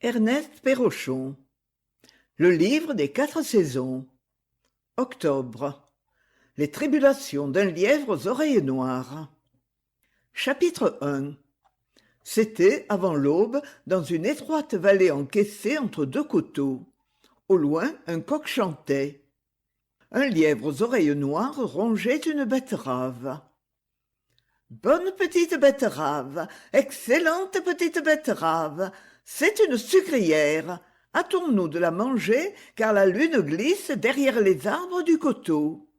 Ernest Pérochon. Le livre des 4 saisons. Octobre. Les tribulations d'un lièvre aux oreilles noires. Chapitre 1. C'était, avant l'aube, dans une étroite vallée encaissée entre deux coteaux. Au loin, un coq chantait. Un lièvre aux oreilles noires rongeait une betterave. « Bonne petite betterave, excellente petite betterave, c'est une sucrière. Hâtons-nous de la manger, car la lune glisse derrière les arbres du coteau. »«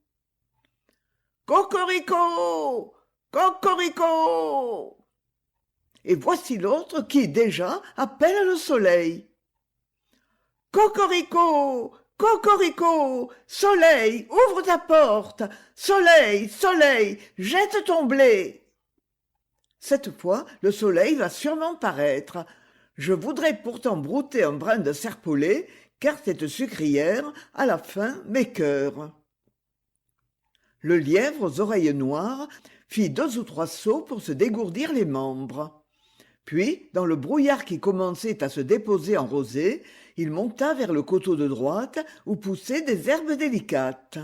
Cocorico! Cocorico !» Et voici l'autre qui, déjà, appelle le soleil. « Cocorico! Cocorico! Soleil, ouvre ta porte! Soleil, soleil, jette ton blé !» Cette fois, le soleil va sûrement paraître. Je voudrais pourtant brouter un brin de serpolet, car cette sucrière, à la fin, m'écœure. Le lièvre aux oreilles noires fit 2 ou 3 sauts pour se dégourdir les membres. Puis, dans le brouillard qui commençait à se déposer en rosée, il monta vers le coteau de droite où poussaient des herbes délicates.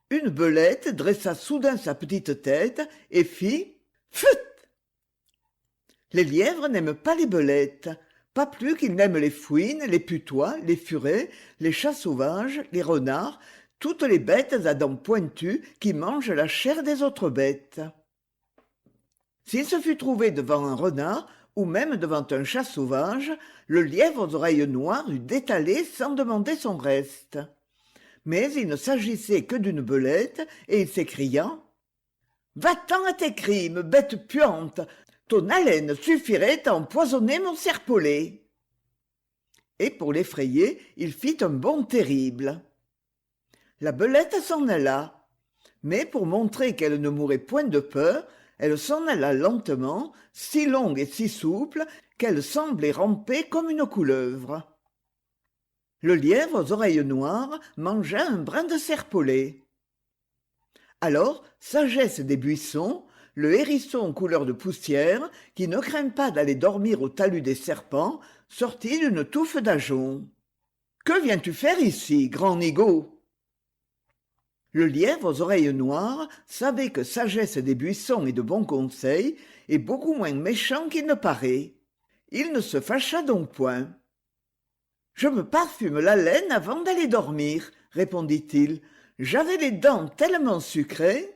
Une belette dressa soudain sa petite tête et fit « Phut !» Les lièvres n'aiment pas les belettes, pas plus qu'ils n'aiment les fouines, les putois, les furets, les chats sauvages, les renards, toutes les bêtes à dents pointues qui mangent la chair des autres bêtes. S'il se fût trouvé devant un renard, ou même devant un chat sauvage, le lièvre aux oreilles noires eût détalé sans demander son reste. Mais il ne s'agissait que d'une belette, et il s'écria « Va-t'en à tes crimes, bête puante! Ton haleine suffirait à empoisonner mon serpolet !» Et pour l'effrayer, il fit un bond terrible. La belette s'en alla, mais pour montrer qu'elle ne mourait point de peur, elle s'en alla lentement, si longue et si souple qu'elle semblait ramper comme une couleuvre. Le lièvre aux oreilles noires mangea un brin de serpolet. Alors, sagesse des buissons, le hérisson couleur de poussière, qui ne craint pas d'aller dormir au talus des serpents, sortit d'une touffe d'ajoncs. « Que viens-tu faire ici, grand nigaud ?» Le lièvre aux oreilles noires savait que sagesse des buissons et de bons conseils est beaucoup moins méchant qu'il ne paraît. Il ne se fâcha donc point. « Je me parfume la laine avant d'aller dormir, » répondit-il. « J'avais les dents tellement sucrées. »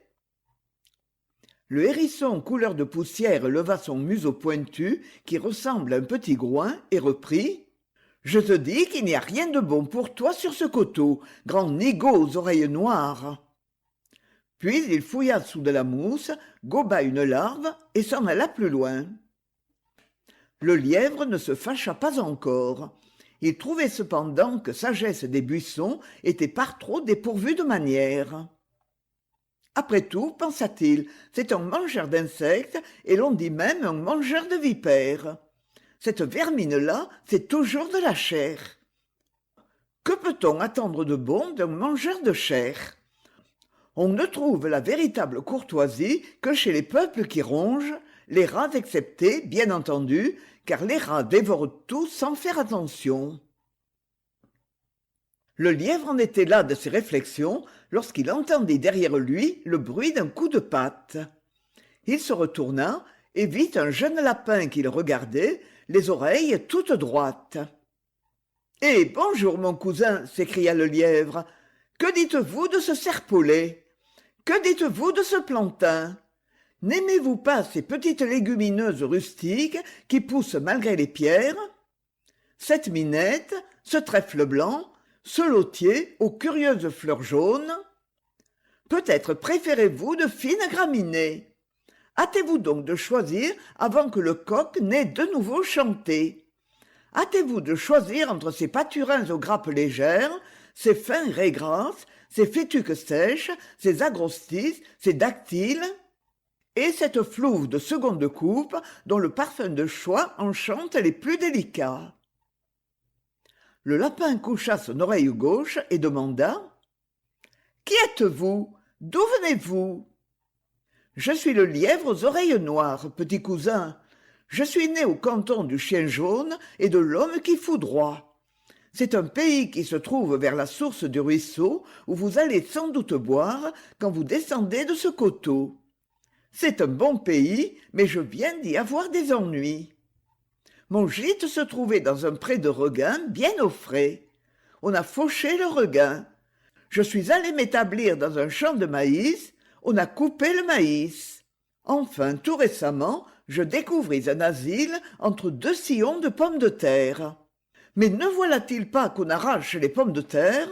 Le hérisson couleur de poussière leva son museau pointu, qui ressemble à un petit groin, et reprit « Je te dis qu'il n'y a rien de bon pour toi sur ce coteau, grand nigaud aux oreilles noires. » Puis il fouilla sous de la mousse, goba une larve et s'en alla plus loin. Le lièvre ne se fâcha pas encore. Il trouvait cependant que sagesse des buissons était par trop dépourvue de manières. Après tout, pensa-t-il, c'est un mangeur d'insectes, et l'on dit même un mangeur de vipères. Cette vermine-là, c'est toujours de la chair. Que peut-on attendre de bon d'un mangeur de chair ? On ne trouve la véritable courtoisie que chez les peuples qui rongent, les rats exceptés, bien entendu, car les rats dévorent tout sans faire attention. Le lièvre en était là de ses réflexions lorsqu'il entendit derrière lui le bruit d'un coup de patte. Il se retourna et vit un jeune lapin qui le regardait, les oreilles toutes droites. « Eh, bonjour mon cousin !» s'écria le lièvre. « Que dites-vous de ce serpolet ? Que dites-vous de ce plantain ? N'aimez-vous pas ces petites légumineuses rustiques qui poussent malgré les pierres ? Cette minette, ce trèfle blanc, ce lotier aux curieuses fleurs jaunes ? Peut-être préférez-vous de fines graminées ? Hâtez-vous donc de choisir avant que le coq n'ait de nouveau chanté. Hâtez-vous de choisir entre ces pâturins aux grappes légères, ces fins raies grasses, ces fétuques sèches, ces agrostis, ces dactyles, et cette flouve de seconde coupe dont le parfum de choix enchante les plus délicats. » Le lapin coucha son oreille gauche et demanda « Qui êtes-vous ? D'où venez-vous ?»« Je suis le lièvre aux oreilles noires, petit cousin. Je suis né au canton du Chien jaune et de l'Homme qui foudroie. C'est un pays qui se trouve vers la source du ruisseau où vous allez sans doute boire quand vous descendez de ce coteau. C'est un bon pays, mais je viens d'y avoir des ennuis. Mon gîte se trouvait dans un pré de regain bien au frais. On a fauché le regain. Je suis allé m'établir dans un champ de maïs. On a coupé le maïs. Enfin, tout récemment, je découvris un asile entre deux sillons de pommes de terre. Mais ne voilà-t-il pas qu'on arrache les pommes de terre?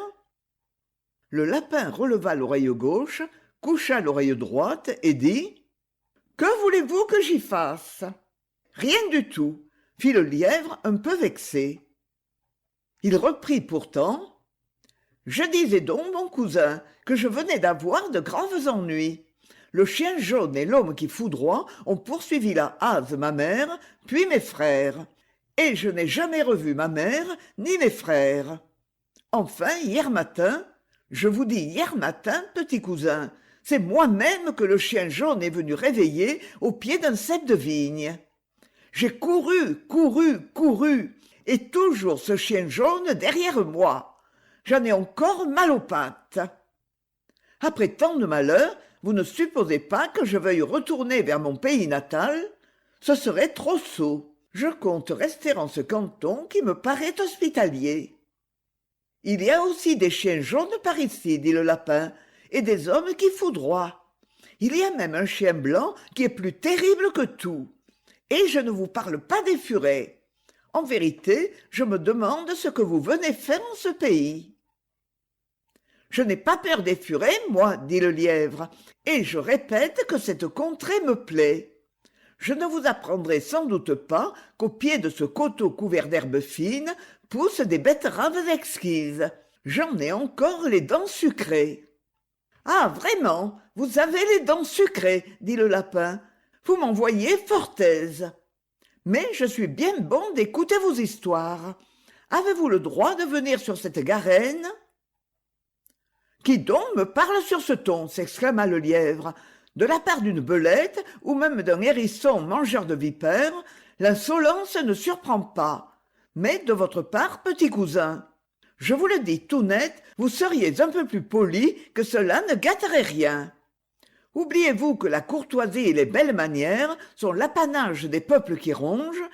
Le lapin releva l'oreille gauche, coucha l'oreille droite et dit « Que voulez-vous que j'y fasse ?»« Rien du tout, » fit le lièvre un peu vexé. Il reprit pourtant « Je disais donc, mon cousin, que je venais d'avoir de graves ennuis. Le chien jaune et l'homme qui foudroie ont poursuivi la hase ma mère, puis mes frères. Et je n'ai jamais revu ma mère ni mes frères. Enfin, hier matin, je vous dis hier matin, petit cousin, c'est moi-même que le chien jaune est venu réveiller au pied d'un cep de vigne. J'ai couru, et toujours ce chien jaune derrière moi. J'en ai encore mal aux pattes. Après tant de malheurs, vous ne supposez pas que je veuille retourner vers mon pays natal? Ce serait trop sot. Je compte rester en ce canton qui me paraît hospitalier. Il y a aussi des chiens jaunes par ici, dit le lapin, et des hommes qui foudroient. Il y a même un chien blanc qui est plus terrible que tout. Et je ne vous parle pas des furets. En vérité, je me demande ce que vous venez faire en ce pays. Je n'ai pas peur des furets, moi, dit le lièvre, et je répète que cette contrée me plaît. Je ne vous apprendrai sans doute pas qu'au pied de ce coteau couvert d'herbes fines poussent des betteraves exquises. J'en ai encore les dents sucrées. Ah, vraiment, vous avez les dents sucrées, dit le lapin. Vous m'en voyez fort aise. Mais je suis bien bon d'écouter vos histoires. Avez-vous le droit de venir sur cette garenne? Qui donc me parle sur ce ton? S'exclama le lièvre. De la part d'une belette ou même d'un hérisson mangeur de vipères, l'insolence ne surprend pas. Mais de votre part, petit cousin, je vous le dis tout net, vous seriez un peu plus poli, que cela ne gâterait rien. Oubliez-vous que la courtoisie et les belles manières sont l'apanage des peuples qui rongent,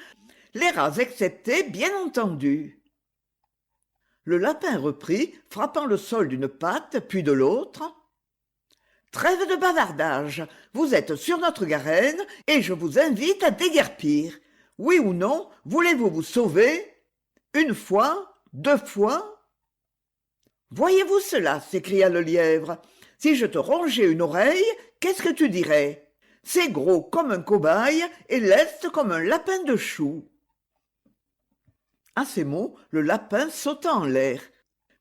les rats exceptés, bien entendu. Le lapin reprit, frappant le sol d'une patte, puis de l'autre. Trêve de bavardage, vous êtes sur notre garenne et je vous invite à déguerpir. Oui ou non, voulez-vous vous sauver? Une fois, deux fois? Voyez-vous cela, s'écria le lièvre. Si je te rongeais une oreille, qu'est-ce que tu dirais? C'est gros comme un cobaye et leste comme un lapin de chou. À ces mots, le lapin sauta en l'air.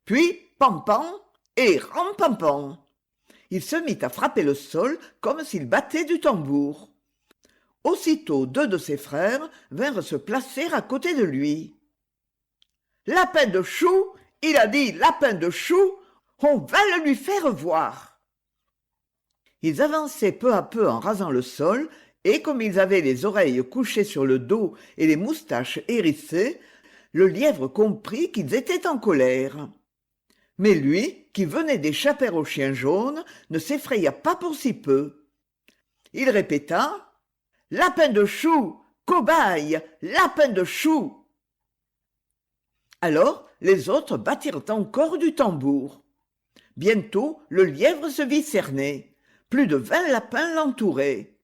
Puis, pampan et rampampan. Il se mit à frapper le sol comme s'il battait du tambour. Aussitôt deux de ses frères vinrent se placer à côté de lui. « Lapin de chou, il a dit lapin de chou, on va le lui faire voir !» Ils avançaient peu à peu en rasant le sol, et comme ils avaient les oreilles couchées sur le dos et les moustaches hérissées, le lièvre comprit qu'ils étaient en colère. Mais lui, qui venait d'échapper au chien jaune, ne s'effraya pas pour si peu. Il répéta « Lapin de chou, cobaye, lapin de chou !» Alors les autres battirent encore du tambour. Bientôt le lièvre se vit cerner. Plus de 20 lapins l'entouraient.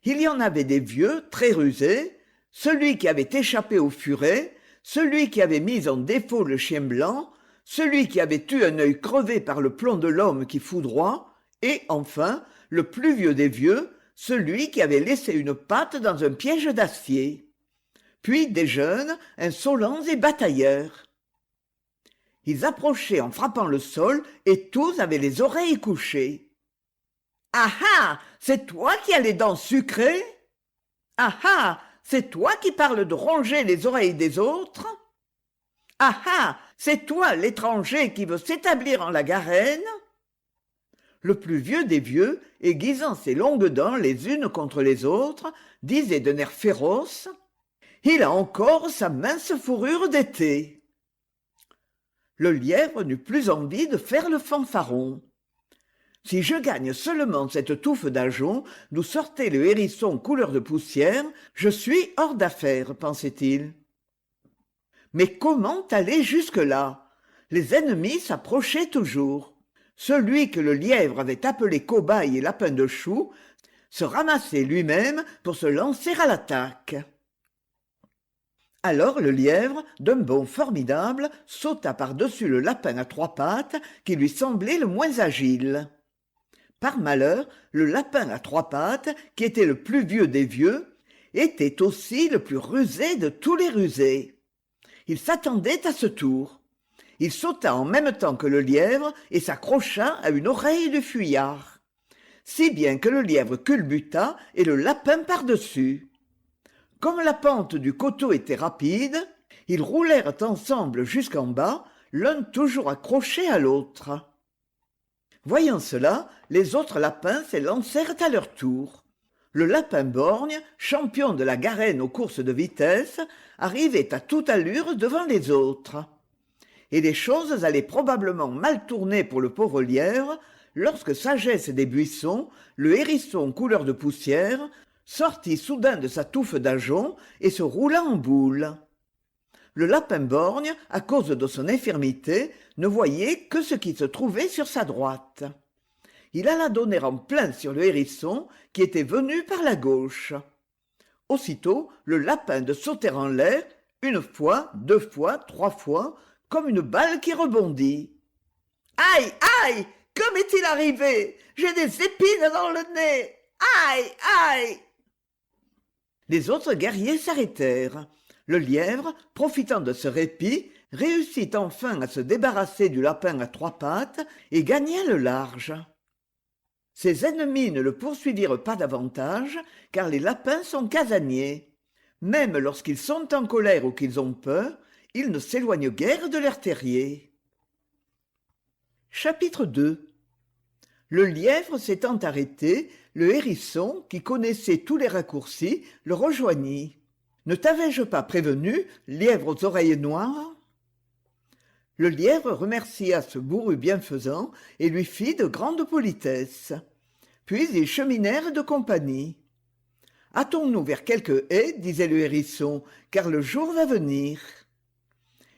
Il y en avait des vieux, très rusés, celui qui avait échappé au furet, celui qui avait mis en défaut le chien blanc, celui qui avait eu un œil crevé par le plomb de l'homme qui foudroie, et enfin, le plus vieux des vieux, celui qui avait laissé une patte dans un piège d'acier. Puis des jeunes, insolents et batailleurs. Ils approchaient en frappant le sol, et tous avaient les oreilles couchées. « Ah ah, c'est toi qui as les dents sucrées? Ah ah, c'est toi qui parles de ronger les oreilles des autres? Ah ah, c'est toi l'étranger qui veut s'établir en la garenne? » Le plus vieux des vieux, aiguisant ses longues dents les unes contre les autres, disait d'un air féroce Il a encore sa mince fourrure d'été. Le lièvre n'eut plus envie de faire le fanfaron. Si je gagne seulement cette touffe d'ajoncs d'où sortait le hérisson couleur de poussière, je suis hors d'affaire, pensait-il. Mais comment aller jusque-là? Les ennemis s'approchaient toujours. Celui que le lièvre avait appelé cobaye et lapin de chou se ramassait lui-même pour se lancer à l'attaque. Alors le lièvre, d'un bond formidable, sauta par-dessus le lapin à trois pattes qui lui semblait le moins agile. Par malheur, le lapin à trois pattes, qui était le plus vieux des vieux, était aussi le plus rusé de tous les rusés. Il s'attendait à ce tour. Il sauta en même temps que le lièvre et s'accrocha à une oreille du fuyard, si bien que le lièvre culbuta et le lapin par-dessus. Comme la pente du coteau était rapide, ils roulèrent ensemble jusqu'en bas, l'un toujours accroché à l'autre. Voyant cela, les autres lapins s'élancèrent à leur tour. Le lapin borgne, champion de la garenne aux courses de vitesse, arrivait à toute allure devant les autres. Et les choses allaient probablement mal tourner pour le pauvre lièvre, lorsque Sagesse des Buissons, le hérisson couleur de poussière, sortit soudain de sa touffe d'ajoncs et se roula en boule. Le lapin borgne, à cause de son infirmité, ne voyait que ce qui se trouvait sur sa droite. Il alla donner en plein sur le hérisson qui était venu par la gauche. Aussitôt, le lapin de sauter en l'air, une fois, deux fois, trois fois, comme une balle qui rebondit. « Aïe, aïe, que m'est-il arrivé? J'ai des épines dans le nez! Aïe, aïe !» Les autres guerriers s'arrêtèrent. Le lièvre, profitant de ce répit, réussit enfin à se débarrasser du lapin à trois pattes et gagna le large. Ses ennemis ne le poursuivirent pas davantage, car les lapins sont casaniers. Même lorsqu'ils sont en colère ou qu'ils ont peur, ils ne s'éloignent guère de leur terrier. Chapitre 2. Le lièvre s'étant arrêté, le hérisson, qui connaissait tous les raccourcis, le rejoignit. « Ne t'avais-je pas prévenu, lièvre aux oreilles noires ?» Le lièvre remercia ce bourru bienfaisant et lui fit de grandes politesses. Puis ils cheminèrent de compagnie. « Hâtons-nous vers quelque haie, disait le hérisson, car le jour va venir. »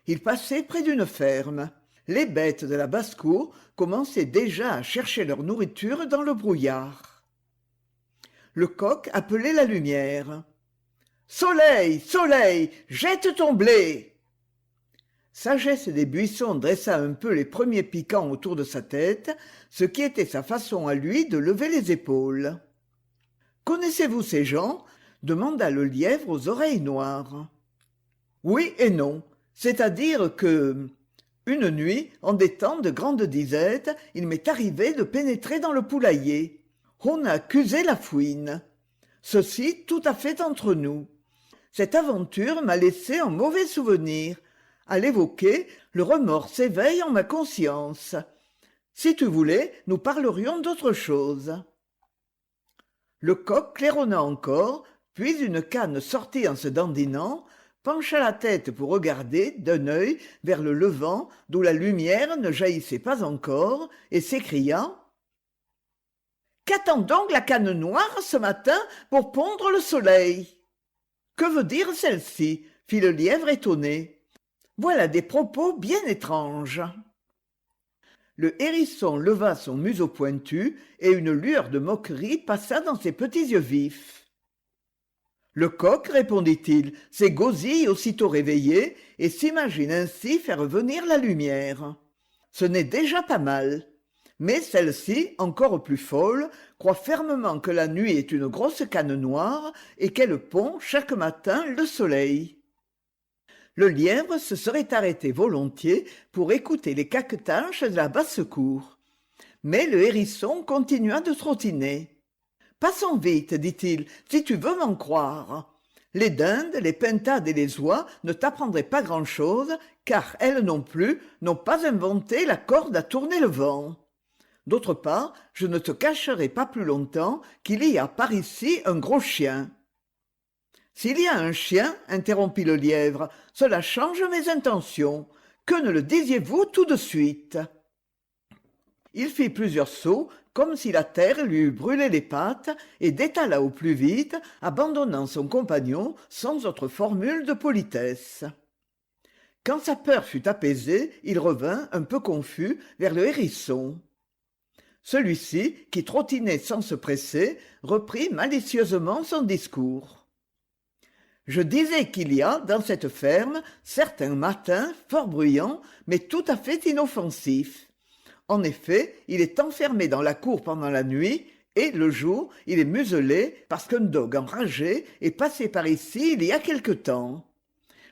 Ils passaient près d'une ferme. Les bêtes de la basse-cour commençaient déjà à chercher leur nourriture dans le brouillard. Le coq appelait la lumière. « Soleil, soleil, jette ton blé !» Sagesse des Buissons dressa un peu les premiers piquants autour de sa tête, ce qui était sa façon à lui de lever les épaules. « Connaissez-vous ces gens ?» demanda le lièvre aux oreilles noires. « Oui et non, c'est-à-dire que... » Une nuit, en des temps de grande disette, il m'est arrivé de pénétrer dans le poulailler. On a accusé la fouine. Ceci tout à fait entre nous. Cette aventure m'a laissé un mauvais souvenir. À l'évoquer, le remords s'éveille en ma conscience. Si tu voulais, nous parlerions d'autre chose. Le coq claironna encore, puis une canne sortit en se dandinant, pencha la tête pour regarder d'un œil vers le levant d'où la lumière ne jaillissait pas encore, et s'écria « Qu'attend donc la canne noire ce matin pour pondre le soleil ?» « Que veut dire celle-ci » fit le lièvre étonné. « Voilà des propos bien étranges. » Le hérisson leva son museau pointu et une lueur de moquerie passa dans ses petits yeux vifs. « Le coq, répondit-il, s'égosille aussitôt réveillé et s'imagine ainsi faire venir la lumière. Ce n'est déjà pas mal. Mais celle-ci, encore plus folle, croit fermement que la nuit est une grosse canne noire et qu'elle pond chaque matin le soleil. » Le lièvre se serait arrêté volontiers pour écouter les caquetaches de la basse-cour. Mais le hérisson continua de trottiner. « Passons vite, dit-il, si tu veux m'en croire. Les dindes, les pintades et les oies ne t'apprendraient pas grand-chose, car elles non plus n'ont pas inventé la corde à tourner le vent. D'autre part, je ne te cacherai pas plus longtemps qu'il y a par ici un gros chien. » S'il y a un chien, interrompit le lièvre, cela change mes intentions. Que ne le disiez-vous tout de suite? Il fit plusieurs sauts, comme si la terre lui eût brûlé les pattes, et détala au plus vite, abandonnant son compagnon sans autre formule de politesse. Quand sa peur fut apaisée, il revint, un peu confus, vers le hérisson. Celui-ci, qui trottinait sans se presser, reprit malicieusement son discours. Je disais qu'il y a, dans cette ferme, certains matins fort bruyants, mais tout à fait inoffensifs. En effet, il est enfermé dans la cour pendant la nuit, et, le jour, il est muselé parce qu'un dogue enragé est passé par ici il y a quelque temps.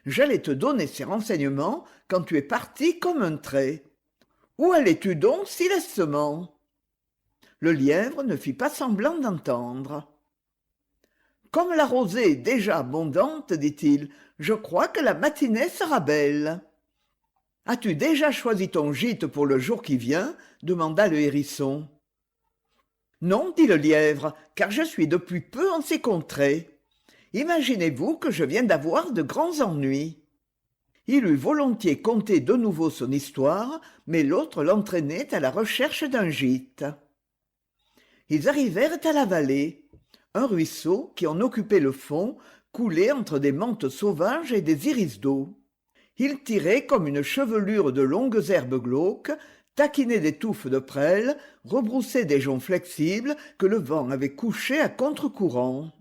J'allais te donner ces renseignements quand tu es parti comme un trait. Où allais-tu donc si lestement? Le lièvre ne fit pas semblant d'entendre. Comme la rosée est déjà abondante, dit-il, je crois que la matinée sera belle. As-tu déjà choisi ton gîte pour le jour qui vient? Demanda le hérisson. Non, dit le lièvre, car je suis depuis peu en ces contrées. Imaginez-vous que je viens d'avoir de grands ennuis. Il eût volontiers conté de nouveau son histoire, mais l'autre l'entraînait à la recherche d'un gîte. Ils arrivèrent à la vallée. Un ruisseau, qui en occupait le fond, coulait entre des menthes sauvages et des iris d'eau. Il tirait comme une chevelure de longues herbes glauques, taquinait des touffes de prêles, rebroussait des joncs flexibles que le vent avait couchés à contre-courant.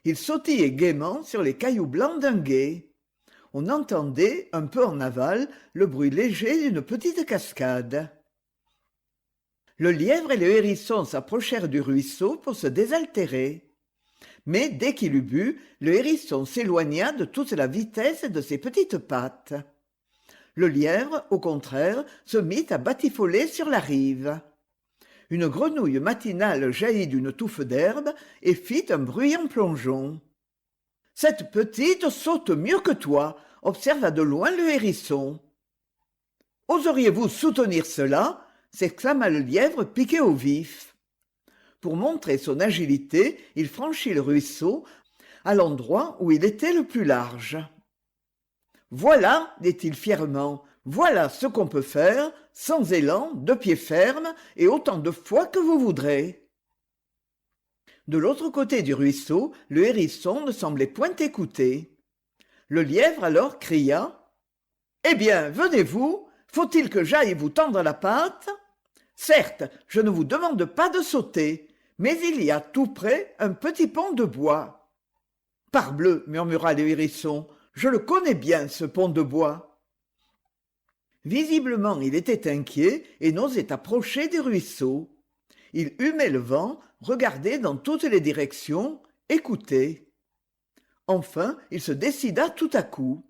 Il sautillait gaiement sur les cailloux blancs d'un gué. On entendait, un peu en aval, le bruit léger d'une petite cascade. Le lièvre et le hérisson s'approchèrent du ruisseau pour se désaltérer. Mais dès qu'il eut bu, le hérisson s'éloigna de toute la vitesse de ses petites pattes. Le lièvre, au contraire, se mit à batifoler sur la rive. Une grenouille matinale jaillit d'une touffe d'herbe et fit un bruyant plongeon. « Cette petite saute mieux que toi !» observa de loin le hérisson. « Oseriez-vous soutenir cela ?» s'exclama le lièvre piqué au vif. Pour montrer son agilité, il franchit le ruisseau à l'endroit où il était le plus large. « Voilà, dit-il fièrement, voilà ce qu'on peut faire, sans élan, de pied ferme et autant de fois que vous voudrez. » De l'autre côté du ruisseau, le hérisson ne semblait point écouter. Le lièvre alors cria « Eh bien, venez-vous, faut-il que j'aille vous tendre la patte? Certes, je ne vous demande pas de sauter, mais il y a tout près un petit pont de bois. »« Parbleu, murmura le hérisson, je le connais bien, ce pont de bois. » Visiblement, il était inquiet et n'osait approcher du ruisseau. Il humait le vent, regardait dans toutes les directions, écoutait. Enfin, il se décida tout à coup.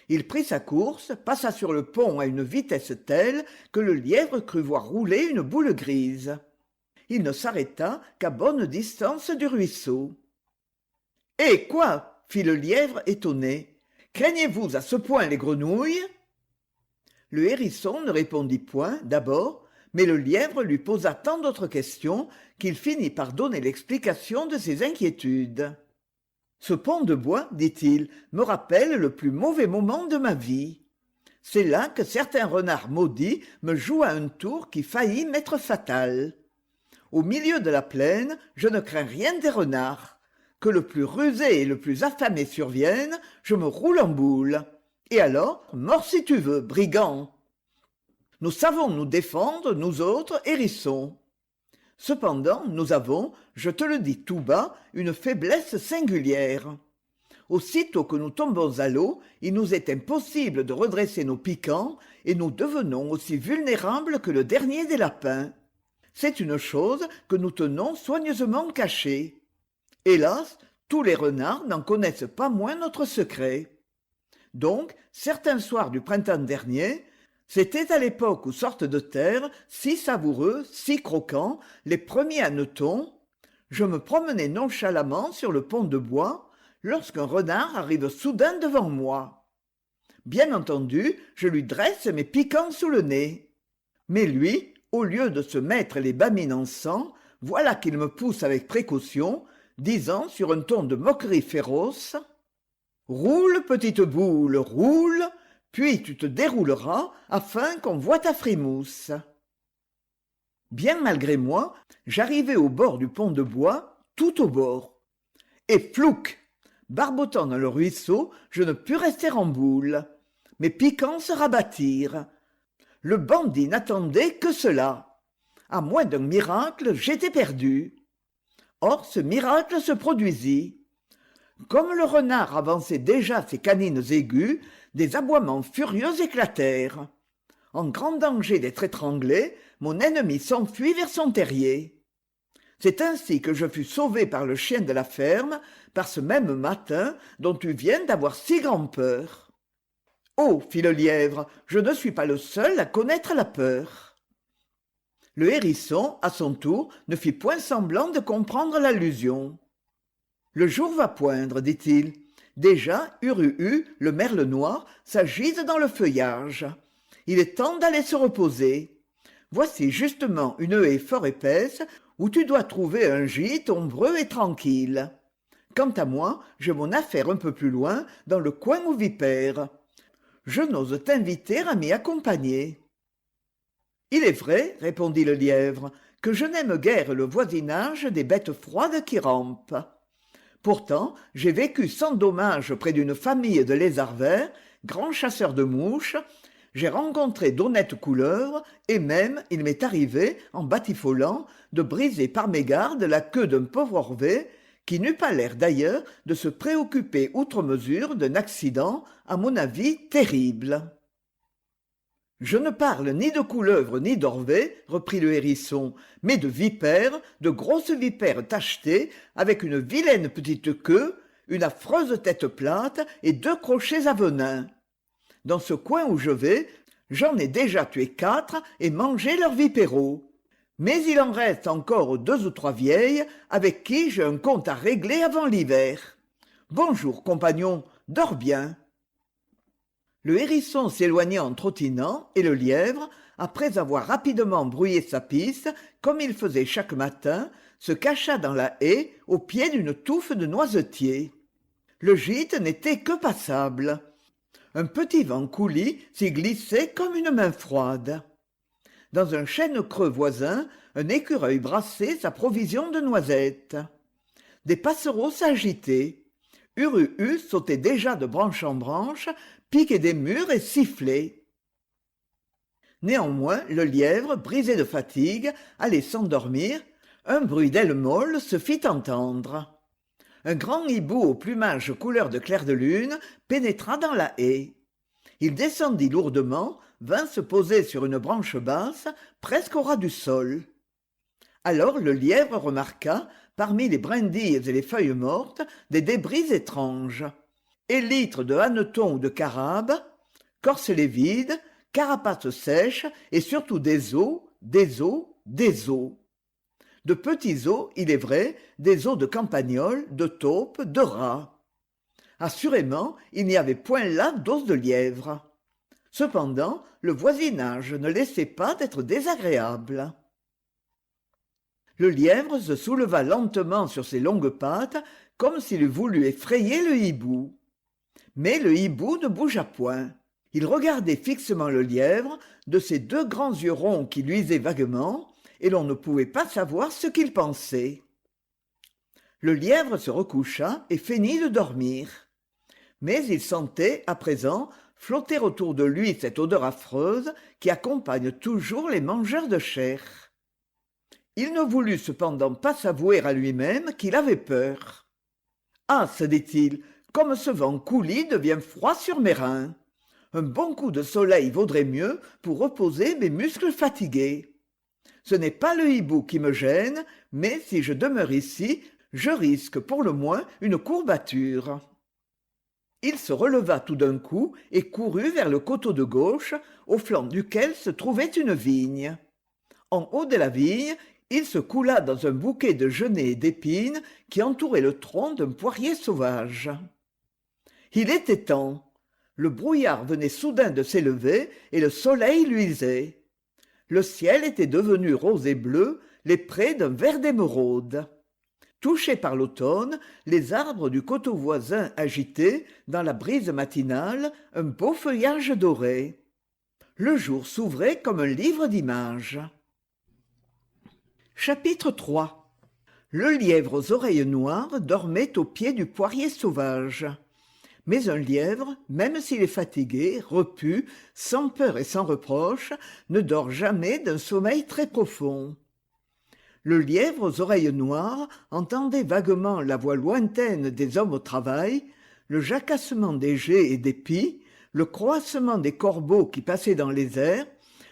Il prit sa course, passa sur le pont à une vitesse telle que le lièvre crut voir rouler une boule grise. Il ne s'arrêta qu'à bonne distance du ruisseau. « Eh quoi ?» fit le lièvre étonné. « Craignez-vous à ce point les grenouilles ?» Le hérisson ne répondit point, d'abord, mais le lièvre lui posa tant d'autres questions qu'il finit par donner l'explication de ses inquiétudes. « Ce pont de bois, dit-il, me rappelle le plus mauvais moment de ma vie. C'est là que certain renard maudit me joua un tour qui faillit m'être fatal. Au milieu de la plaine, je ne crains rien des renards. Que le plus rusé et le plus affamé survienne, je me roule en boule. Et alors, mort si tu veux, brigand. Nous savons nous défendre, nous autres hérissons. Cependant, nous avons, je te le dis tout bas, une faiblesse singulière. Aussitôt que nous tombons à l'eau, il nous est impossible de redresser nos piquants et nous devenons aussi vulnérables que le dernier des lapins. C'est une chose que nous tenons soigneusement cachée. Hélas, tous les renards n'en connaissent pas moins notre secret. Donc, certains soirs du printemps dernier, c'était à l'époque où sortent de terre, si savoureux, si croquants, les premiers hannetons, je me promenais nonchalamment sur le pont de bois, lorsqu'un renard arrive soudain devant moi. Bien entendu, je lui dresse mes piquants sous le nez. Mais lui, au lieu de se mettre les bamines en sang, voilà qu'il me pousse avec précaution, disant sur un ton de moquerie féroce Roule, petite boule, roule, puis tu te dérouleras afin qu'on voie ta frimousse. Bien malgré moi, j'arrivai au bord du pont de bois, tout au bord. Et flouc! Barbotant dans le ruisseau, je ne pus rester en boule. Mes piquants se rabattirent. Le bandit n'attendait que cela. À moins d'un miracle, j'étais perdu. Or, ce miracle se produisit. Comme le renard avançait déjà ses canines aiguës, des aboiements furieux éclatèrent. En grand danger d'être étranglé, mon ennemi s'enfuit vers son terrier. C'est ainsi que je fus sauvé par le chien de la ferme, par ce même matin dont tu viens d'avoir si grand-peur. Oh, fit le lièvre, je ne suis pas le seul à connaître la peur. Le hérisson, à son tour, ne fit point semblant de comprendre l'allusion. Le jour va poindre, dit-il. Déjà, Uruhu, le merle noir, s'agite dans le feuillage. Il est temps d'aller se reposer. Voici justement une haie fort épaisse où tu dois trouver un gîte ombreux et tranquille. Quant à moi, j'ai mon affaire un peu plus loin, dans le coin où vipère. Je n'ose t'inviter à m'y accompagner. Il est vrai, répondit le lièvre, que je n'aime guère le voisinage des bêtes froides qui rampent. Pourtant, j'ai vécu sans dommage près d'une famille de lézards verts, grands chasseurs de mouches. J'ai rencontré d'honnêtes couleuvres, et même, il m'est arrivé, en batifolant, de briser par mégarde la queue d'un pauvre orvet, qui n'eut pas l'air d'ailleurs de se préoccuper outre mesure d'un accident, à mon avis, terrible. Je ne parle ni de couleuvres ni d'orvets, reprit le hérisson, mais de vipères, de grosses vipères tachetées, avec une vilaine petite queue, une affreuse tête plate et 2 crochets à venin. Dans ce coin où je vais, j'en ai déjà tué 4 et mangé leurs vipéros. Mais il en reste encore 2 ou 3 vieilles, avec qui j'ai un compte à régler avant l'hiver. Bonjour, compagnon, dors bien. Le hérisson s'éloignait en trottinant, et le lièvre, après avoir rapidement brouillé sa piste, comme il faisait chaque matin, se cacha dans la haie, au pied d'une touffe de noisetiers. Le gîte n'était que passable. Un petit vent coulis s'y glissait comme une main froide. Dans un chêne creux voisin, un écureuil brassait sa provision de noisettes. Des passereaux s'agitaient. Uruhu sautait déjà de branche en branche, piquait des murs et sifflait. Néanmoins, le lièvre, brisé de fatigue, allait s'endormir. Un bruit d'ailes molles se fit entendre. Un grand hibou au plumage couleur de clair de lune pénétra dans la haie. Il descendit lourdement, vint se poser sur une branche basse, presque au ras du sol. Alors le lièvre remarqua, parmi les brindilles et les feuilles mortes, des débris étranges. Élytres de hannetons ou de carabes, corselets vides, carapaces sèches et surtout des os, des os, des os. De petits os, il est vrai, des os de campagnols, de taupes, de rats. Assurément, il n'y avait point là d'os de lièvre. Cependant, le voisinage ne laissait pas d'être désagréable. Le lièvre se souleva lentement sur ses longues pattes, comme s'il eût voulu effrayer le hibou. Mais le hibou ne bougea point. Il regardait fixement le lièvre, de ses 2 grands yeux ronds qui luisaient vaguement, et l'on ne pouvait pas savoir ce qu'il pensait. Le lièvre se recoucha et feignit de dormir. Mais il sentait, à présent, flotter autour de lui cette odeur affreuse qui accompagne toujours les mangeurs de chair. Il ne voulut cependant pas s'avouer à lui-même qu'il avait peur. « Ah, se dit-il, comme ce vent coulis devient froid sur mes reins. Un bon coup de soleil vaudrait mieux pour reposer mes muscles fatigués. Ce n'est pas le hibou qui me gêne, mais si je demeure ici, je risque pour le moins une courbature. » Il se releva tout d'un coup et courut vers le coteau de gauche, au flanc duquel se trouvait une vigne. En haut de la vigne, il se coula dans un bouquet de genêts et d'épines qui entourait le tronc d'un poirier sauvage. Il était temps. Le brouillard venait soudain de s'élever et le soleil luisait. Le ciel était devenu rose et bleu, les prés d'un vert d'émeraude. Touchés par l'automne, les arbres du coteau voisin agitaient, dans la brise matinale, un beau feuillage doré. Le jour s'ouvrait comme un livre d'images. Chapitre 3. Le lièvre aux oreilles noires dormait au pied du poirier sauvage. Mais un lièvre, même s'il est fatigué, repu, sans peur et sans reproche, ne dort jamais d'un sommeil très profond. Le lièvre aux oreilles noires entendait vaguement la voix lointaine des hommes au travail, le jacassement des geais et des pies, le croassement des corbeaux qui passaient dans les airs,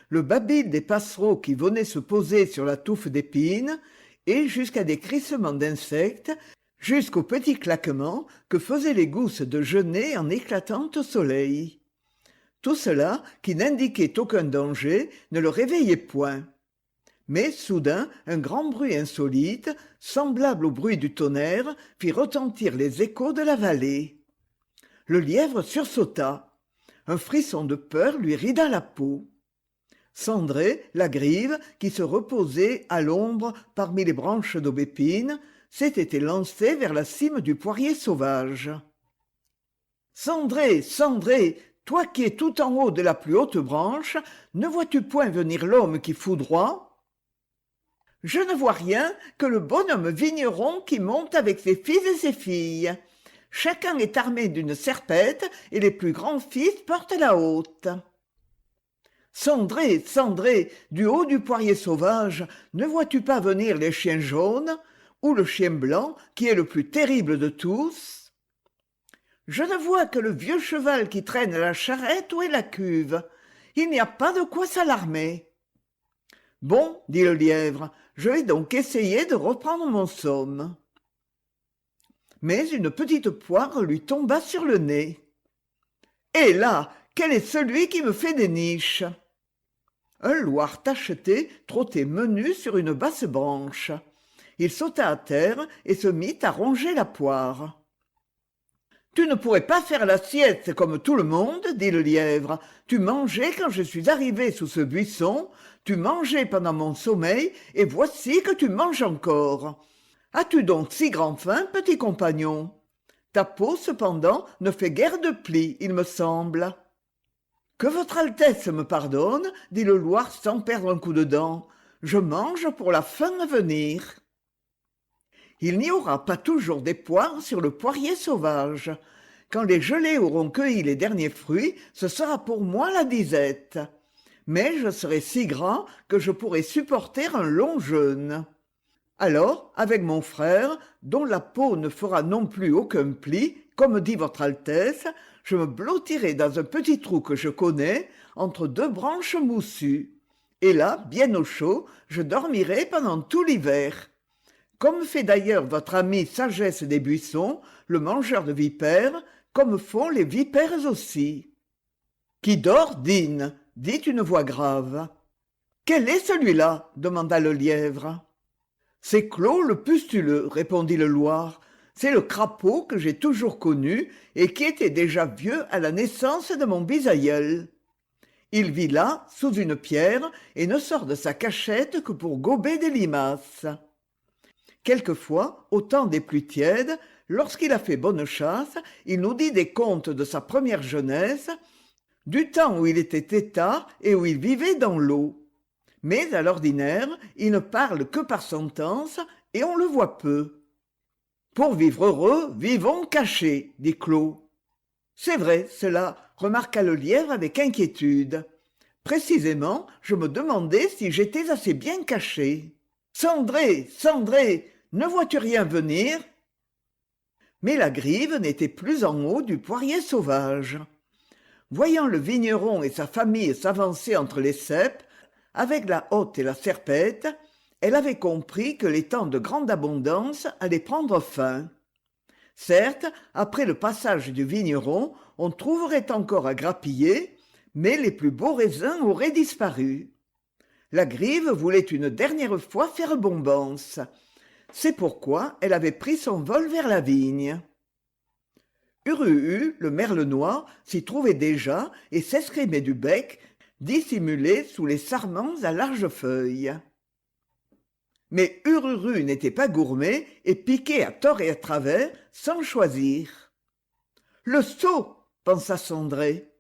le babil des passereaux qui venaient se poser sur la touffe d'épines, et jusqu'à des crissements d'insectes, jusqu'aux petits claquements que faisaient les gousses de genêt en éclatant au soleil. Tout cela, qui n'indiquait aucun danger, ne le réveillait point. Mais soudain un grand bruit insolite, semblable au bruit du tonnerre, fit retentir les échos de la vallée. Le lièvre sursauta. Un frisson de peur lui rida la peau. Cendré, la grive, qui se reposait à l'ombre parmi les branches d'aubépine, s'était élancée vers la cime du poirier sauvage. « Cendré, Cendré, toi qui es tout en haut de la plus haute branche, ne vois-tu point venir l'homme qui foudroie ?» Je ne vois rien que le bonhomme vigneron qui monte avec ses fils et ses filles. Chacun est armé d'une serpette et les plus grands fils portent la haute. Cendré, Cendré, du haut du poirier sauvage, ne vois-tu pas venir les chiens jaunes, ou le chien blanc qui est le plus terrible de tous? Je ne vois que le vieux cheval qui traîne la charrette ou est la cuve. Il n'y a pas de quoi s'alarmer. Bon, dit le lièvre, je vais donc essayer de reprendre mon somme. Mais une petite poire lui tomba sur le nez. Et là, quel est celui qui me fait des niches? Un loir tacheté trottait menu sur une basse branche. Il sauta à terre et se mit à ronger la poire. Tu ne pourrais pas faire la sieste comme tout le monde, dit le lièvre. Tu mangeais quand je suis arrivé sous ce buisson, tu mangeais pendant mon sommeil, et voici que tu manges encore. As-tu donc si grand faim, petit compagnon? Ta peau, cependant, ne fait guère de plis, il me semble. Que votre Altesse me pardonne, dit le loir sans perdre un coup de dent. Je mange pour la faim à venir. Il n'y aura pas toujours des poires sur le poirier sauvage. Quand les gelées auront cueilli les derniers fruits, ce sera pour moi la disette. Mais je serai si grand que je pourrai supporter un long jeûne. Alors, avec mon frère, dont la peau ne fera non plus aucun pli, comme dit votre Altesse, je me blottirai dans un petit trou que je connais, entre deux branches moussues. Et là, bien au chaud, je dormirai pendant tout l'hiver. Comme fait d'ailleurs votre ami Sagesse des Buissons, le mangeur de vipères, comme font les vipères aussi. Qui dort dîne, dit une voix grave. Quel est celui-là? Demanda le lièvre. C'est Clos le pustuleux, répondit le loir. C'est le crapaud que j'ai toujours connu et qui était déjà vieux à la naissance de mon bisaïeul. Il vit là, sous une pierre, et ne sort de sa cachette que pour gober des limaces. Quelquefois, au temps des pluies tièdes, lorsqu'il a fait bonne chasse, il nous dit des contes de sa première jeunesse, du temps où il était têtard et où il vivait dans l'eau. Mais à l'ordinaire, il ne parle que par sentences et on le voit peu. Pour vivre heureux, vivons cachés, dit Clos. C'est vrai, cela, remarqua le lièvre avec inquiétude. Précisément, je me demandais si j'étais assez bien caché. Cendré, Cendré, ne vois-tu rien venir? Mais la grive n'était plus en haut du poirier sauvage. Voyant le vigneron et sa famille s'avancer entre les ceps, avec la hotte et la serpette, elle avait compris que les temps de grande abondance allaient prendre fin. Certes, après le passage du vigneron, on trouverait encore à grappiller, mais les plus beaux raisins auraient disparu. La grive voulait une dernière fois faire bombance. C'est pourquoi elle avait pris son vol vers la vigne. Uruhu, le merle noir, s'y trouvait déjà et s'escrimait du bec, dissimulé sous les sarments à larges feuilles. Mais Ururu n'était pas gourmet et piquait à tort et à travers, sans choisir. « Le sot !» pensa Cendrée.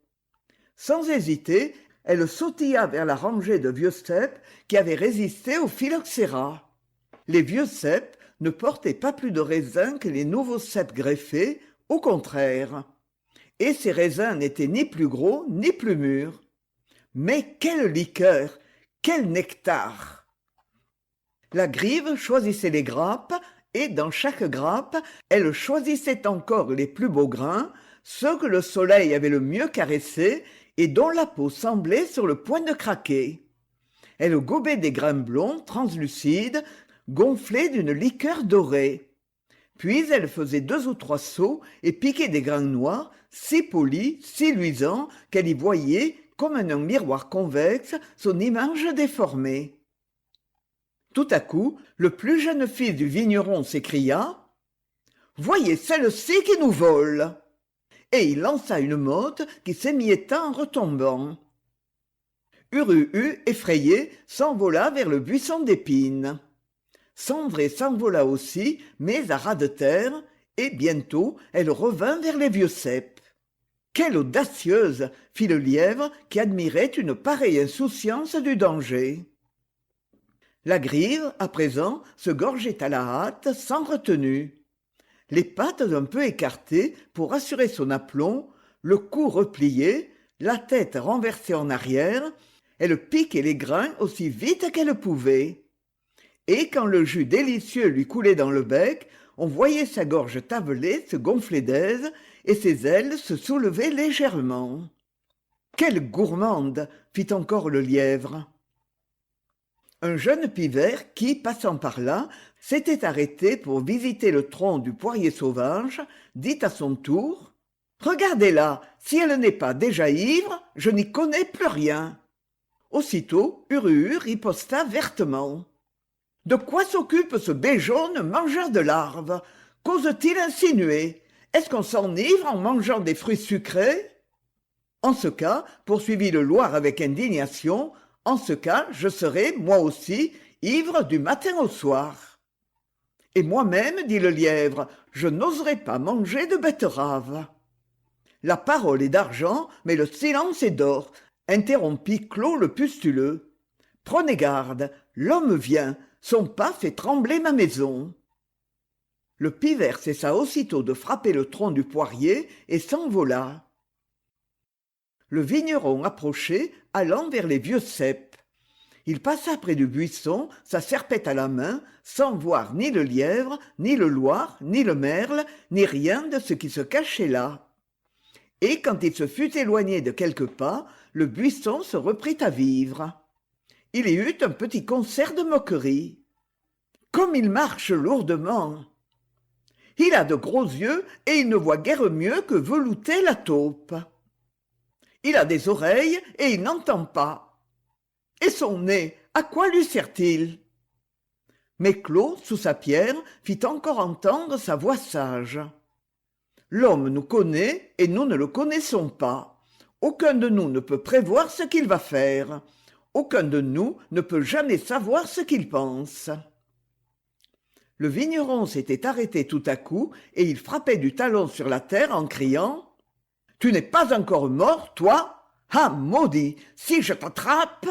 Sans hésiter, elle sautilla vers la rangée de vieux cèpes qui avaient résisté au phylloxéra. Les vieux cèpes ne portaient pas plus de raisins que les nouveaux cèpes greffés, au contraire. Et ces raisins n'étaient ni plus gros ni plus mûrs. Mais quelle liqueur, quel nectar! La grive choisissait les grappes, et dans chaque grappe, elle choisissait encore les plus beaux grains, ceux que le soleil avait le mieux caressés et dont la peau semblait sur le point de craquer. Elle gobait des grains blonds, translucides, gonflés d'une liqueur dorée. Puis elle faisait 2 ou 3 sauts et piquait des grains noirs, si polis, si luisants, qu'elle y voyait, comme en un miroir convexe, son image déformée. Tout à coup, le plus jeune fils du vigneron s'écria « Voyez celle-ci qui nous vole !» Et il lança une motte qui s'émietta en retombant. Uruu, effrayé, s'envola vers le buisson d'épines. Cendrée s'envola aussi, mais à ras de terre, et bientôt elle revint vers les vieux cèpes. Quelle audacieuse! Fit le lièvre, qui admirait une pareille insouciance du danger. La grive, à présent, se gorgeait à la hâte, sans retenue. Les pattes un peu écartées pour assurer son aplomb, le cou replié, la tête renversée en arrière, elle piquait les grains aussi vite qu'elle pouvait. Et quand le jus délicieux lui coulait dans le bec, on voyait sa gorge tavelée se gonfler d'aise et ses ailes se soulever légèrement. « Quelle gourmande !» fit encore le lièvre. Un jeune pivert qui, passant par là, s'était arrêté pour visiter le tronc du poirier sauvage, dit à son tour « Regardez-la, si elle n'est pas déjà ivre, je n'y connais plus rien. » Aussitôt, Uruu riposta vertement. « De quoi s'occupe ce béjaune mangeur de larves? Qu'ose-t-il insinuer? Est-ce qu'on s'enivre en mangeant des fruits sucrés? » En ce cas, poursuivit le Loir avec indignation, en ce cas, je serai, moi aussi, ivre du matin au soir. Et moi-même, dit le lièvre, je n'oserais pas manger de betteraves. La parole est d'argent, mais le silence est d'or, interrompit Clos le pustuleux. Prenez garde, l'homme vient, son pas fait trembler ma maison. Le pivert cessa aussitôt de frapper le tronc du poirier et s'envola. Le vigneron approchait, allant vers les vieux cèpes. Il passa près du buisson, sa serpette à la main, sans voir ni le lièvre, ni le Loir, ni le merle, ni rien de ce qui se cachait là. Et quand il se fut éloigné de quelques pas, le buisson se reprit à vivre. Il y eut un petit concert de moquerie. Comme il marche lourdement! Il a de gros yeux et il ne voit guère mieux que velouter la taupe. Il a des oreilles et il n'entend pas. Et son nez, à quoi lui sert-il? Mais Clos, sous sa pierre, fit encore entendre sa voix sage. L'homme nous connaît et nous ne le connaissons pas. Aucun de nous ne peut prévoir ce qu'il va faire. Aucun de nous ne peut jamais savoir ce qu'il pense. Le vigneron s'était arrêté tout à coup et il frappait du talon sur la terre en criant « Tu n'es pas encore mort, toi? Ah, maudit, si je t'attrape !»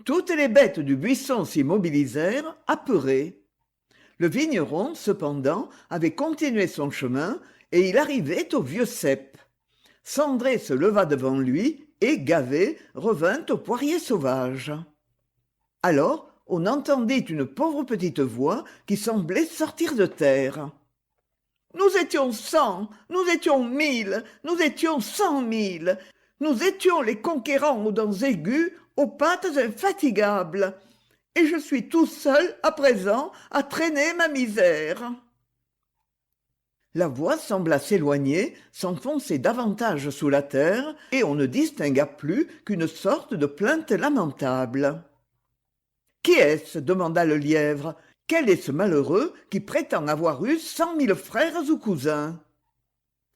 Toutes les bêtes du buisson s'y mobilisèrent, apeurées. Le vigneron, cependant, avait continué son chemin et il arrivait au vieux cep. Cendrée se leva devant lui et, gavé, revint au poirier sauvage. Alors, on entendit une pauvre petite voix qui semblait sortir de terre. « Nous étions 100, nous étions 1000, nous étions 100 000, nous étions les conquérants aux dents aiguës, aux pattes infatigables, et je suis tout seul, à présent, à traîner ma misère. » La voix sembla s'éloigner, s'enfoncer davantage sous la terre, et on ne distingua plus qu'une sorte de plainte lamentable. « Qui est-ce » demanda le lièvre. « Quel est ce malheureux qui prétend avoir eu 100 000 frères ou cousins ?»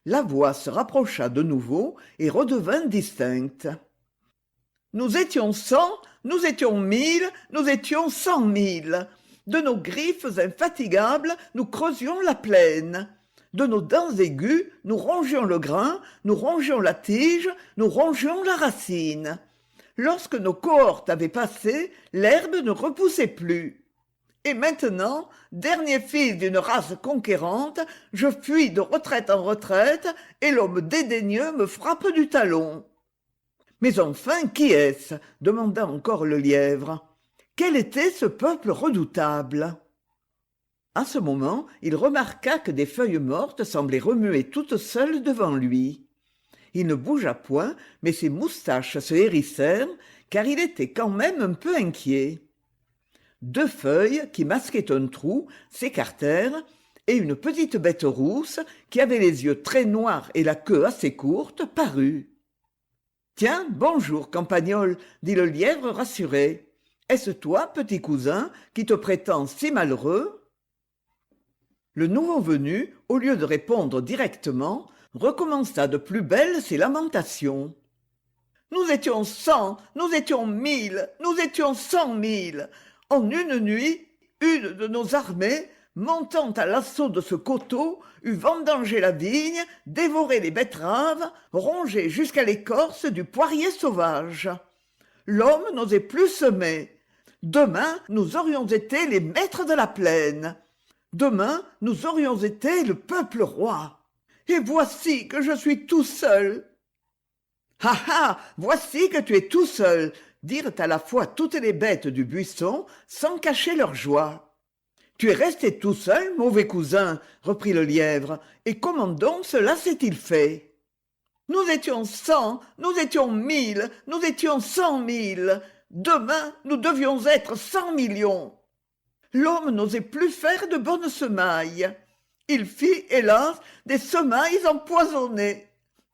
La voix se rapprocha de nouveau et redevint distincte. « Nous étions 100, nous étions 1000, nous étions 100 000. De nos griffes infatigables, nous creusions la plaine. De nos dents aiguës, nous rongions le grain, nous rongions la tige, nous rongions la racine. Lorsque nos cohortes avaient passé, l'herbe ne repoussait plus. Et maintenant, dernier fils d'une race conquérante, je fuis de retraite en retraite, et l'homme dédaigneux me frappe du talon. Mais enfin, qui est-ce? Demanda encore le lièvre. Quel était ce peuple redoutable? À ce moment, il remarqua que des feuilles mortes semblaient remuer toutes seules devant lui. Il ne bougea point, mais ses moustaches se hérissèrent, car il était quand même un peu inquiet. 2 feuilles, qui masquaient un trou, s'écartèrent, et une petite bête rousse, qui avait les yeux très noirs et la queue assez courte, parut. « Tiens, bonjour, campagnol, dit le lièvre rassuré. Est-ce toi, petit cousin, qui te prétends si malheureux ?» Le nouveau venu, au lieu de répondre directement, recommença de plus belle ses lamentations. « Nous étions 100, nous étions 1000, nous étions 100 000. En une nuit, une de nos armées, montant à l'assaut de ce coteau, eût vendangé la vigne, dévoré les betteraves, rongé jusqu'à l'écorce du poirier sauvage. L'homme n'osait plus semer. Demain, nous aurions été les maîtres de la plaine. Demain, nous aurions été le peuple roi. Et voici que je suis tout seul. »« Ah ah, voici que tu es tout seul !» dirent à la fois toutes les bêtes du buisson, sans cacher leur joie. « Tu es resté tout seul, mauvais cousin, » reprit le lièvre, « et comment donc cela s'est-il fait ? » « Nous étions 100, nous étions 1000, nous étions 100 000. Demain, nous devions être 100 millions. L'homme n'osait plus faire de bonnes semailles. Il fit, hélas, des semailles empoisonnées.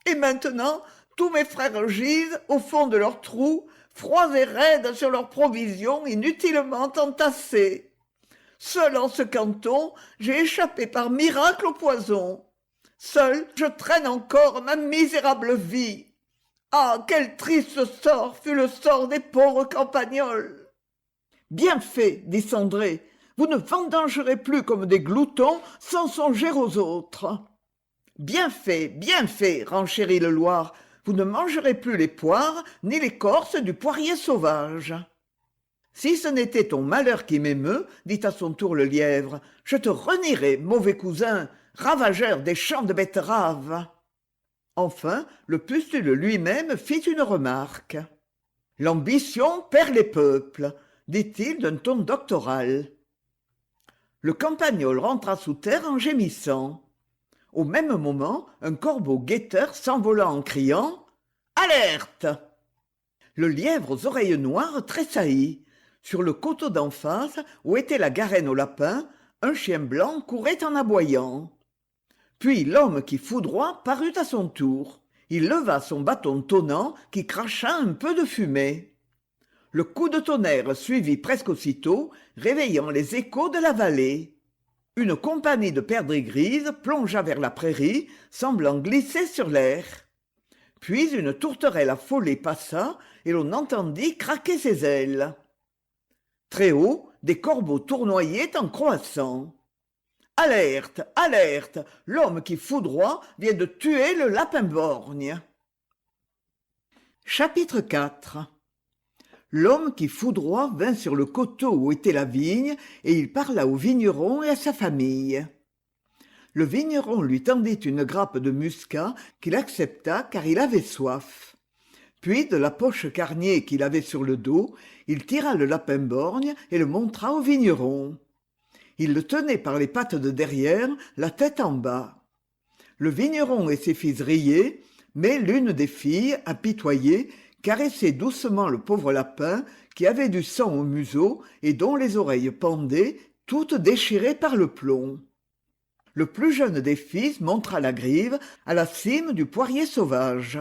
Et maintenant, tous mes frères gisent au fond de leurs trous, froids et raides sur leurs provisions inutilement entassées. Seul en ce canton, j'ai échappé par miracle au poison. Seul, je traîne encore ma misérable vie. Ah, quel triste sort fut le sort des pauvres campagnols !»« Bien fait, dit Cendré, vous ne vendangerez plus comme des gloutons sans songer aux autres. »« bien fait, renchérit le Loir, vous ne mangerez plus les poires ni l'écorce du poirier sauvage. »« Si ce n'était ton malheur qui m'émeut, dit à son tour le lièvre, je te renierais, mauvais cousin, ravageur des champs de betteraves. » Enfin, le pustule lui-même fit une remarque. « L'ambition perd les peuples, » dit-il d'un ton doctoral. Le campagnol rentra sous terre en gémissant. Au même moment, un corbeau guetteur s'envola en criant « Alerte !» Le lièvre aux oreilles noires tressaillit. Sur le coteau d'en face, où était la garenne au lapin, un chien blanc courait en aboyant. Puis l'homme qui foudroie parut à son tour. Il leva son bâton tonnant qui cracha un peu de fumée. Le coup de tonnerre suivit presque aussitôt, réveillant les échos de la vallée. Une compagnie de perdrix grises plongea vers la prairie, semblant glisser sur l'air. Puis une tourterelle affolée passa, et l'on entendit craquer ses ailes. Très haut, des corbeaux tournoyaient en croissant. « Alerte, alerte, l'homme qui foudroie vient de tuer le lapin-borgne. » Chapitre 4. L'homme qui foudroie vint sur le coteau où était la vigne, et il parla au vigneron et à sa famille. Le vigneron lui tendit une grappe de muscat qu'il accepta car il avait soif. Puis, de la poche carnier qu'il avait sur le dos, il tira le lapin-borgne et le montra au vigneron. Il le tenait par les pattes de derrière, la tête en bas. Le vigneron et ses fils riaient, mais l'une des filles, apitoyée, caressait doucement le pauvre lapin qui avait du sang au museau et dont les oreilles pendaient, toutes déchirées par le plomb. Le plus jeune des fils montra la grive à la cime du poirier sauvage.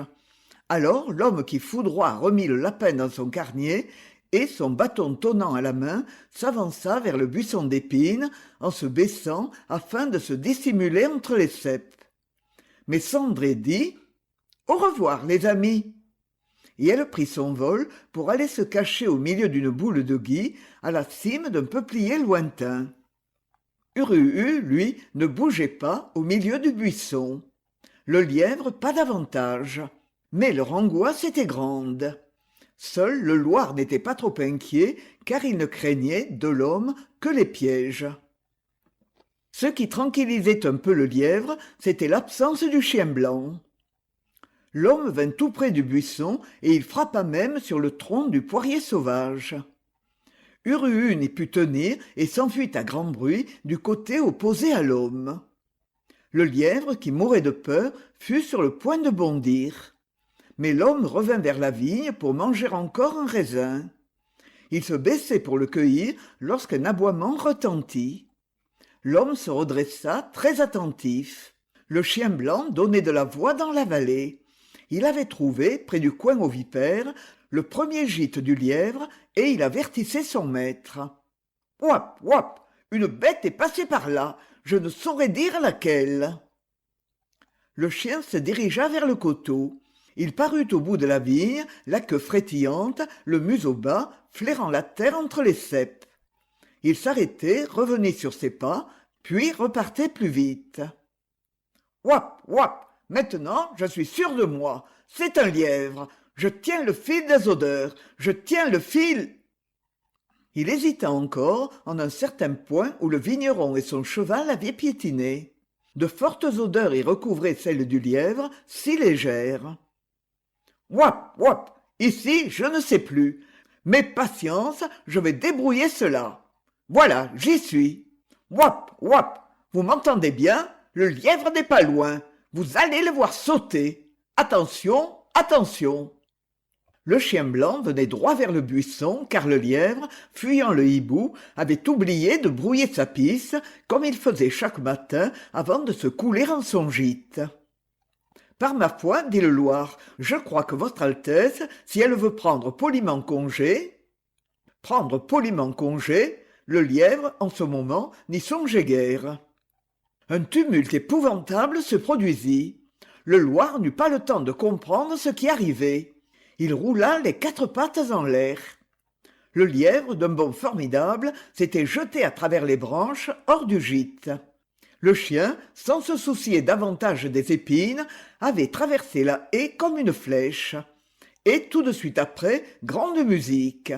Alors l'homme qui foudroie remit le lapin dans son carnier et, son bâton tonnant à la main, s'avança vers le buisson d'épines en se baissant afin de se dissimuler entre les ceps. Mais Cendré dit « Au revoir, les amis !» et elle prit son vol pour aller se cacher au milieu d'une boule de gui à la cime d'un peuplier lointain. Uruhu, lui, ne bougeait pas au milieu du buisson. Le lièvre pas davantage, mais leur angoisse était grande. Seul le Loir n'était pas trop inquiet, car il ne craignait, de l'homme, que les pièges. Ce qui tranquillisait un peu le lièvre, c'était l'absence du chien blanc. L'homme vint tout près du buisson, et il frappa même sur le tronc du poirier sauvage. Uruhu n'y put tenir et s'enfuit à grand bruit du côté opposé à l'homme. Le lièvre, qui mourait de peur, fut sur le point de bondir. Mais l'homme revint vers la vigne pour manger encore un raisin. Il se baissait pour le cueillir lorsqu'un aboiement retentit. L'homme se redressa, très attentif. Le chien blanc donnait de la voix dans la vallée. Il avait trouvé, près du coin aux vipères, le premier gîte du lièvre, et il avertissait son maître. « Ouap, ouap, une bête est passée par là, je ne saurais dire laquelle. » Le chien se dirigea vers le coteau. Il parut au bout de la vigne, la queue frétillante, le museau bas, flairant la terre entre les ceps. Il s'arrêtait, revenait sur ses pas, puis repartait plus vite. « Ouap, ouap, maintenant je suis sûr de moi, c'est un lièvre. Je tiens le fil des odeurs, je tiens le fil. » Il hésita encore en un certain point où le vigneron et son cheval avaient piétiné. De fortes odeurs y recouvraient celles du lièvre, si légères. « Ouap, ouap, ici je ne sais plus. Mais patience, je vais débrouiller cela. Voilà, j'y suis. Ouap, ouap, vous m'entendez bien? Le lièvre n'est pas loin. Vous allez le voir sauter. Attention, attention. » Le chien blanc venait droit vers le buisson, car le lièvre, fuyant le hibou, avait oublié de brouiller sa pisse, comme il faisait chaque matin avant de se couler en son gîte. « Par ma foi, dit le Loir, je crois que votre Altesse, si elle veut prendre poliment congé... » Prendre poliment congé, le lièvre, en ce moment, n'y songeait guère. Un tumulte épouvantable se produisit. Le Loir n'eut pas le temps de comprendre ce qui arrivait. Il roula les quatre pattes en l'air. Le lièvre, d'un bond formidable, s'était jeté à travers les branches, hors du gîte. Le chien, sans se soucier davantage des épines, avait traversé la haie comme une flèche. Et tout de suite après, grande musique.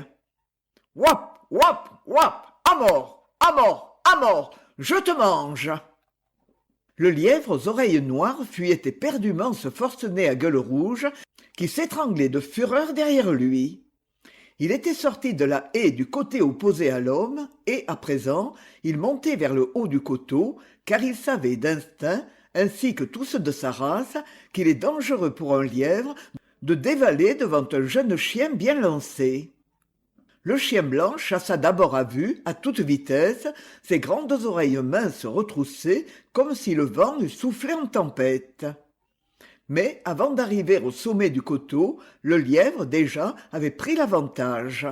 « Ouap, ouap, ouap, à mort, à mort, à mort, je te mange !» Le lièvre aux oreilles noires fuyait éperdument ce forcené à gueule rouge qui s'étranglait de fureur derrière lui. Il était sorti de la haie du côté opposé à l'homme, et, à présent, il montait vers le haut du coteau, car il savait d'instinct, ainsi que tous de sa race, qu'il est dangereux pour un lièvre de dévaler devant un jeune chien bien lancé. Le chien blanc chassa d'abord à vue, à toute vitesse, ses grandes oreilles minces retroussées, comme si le vent eût soufflé en tempête. Mais avant d'arriver au sommet du coteau, le lièvre, déjà, avait pris l'avantage.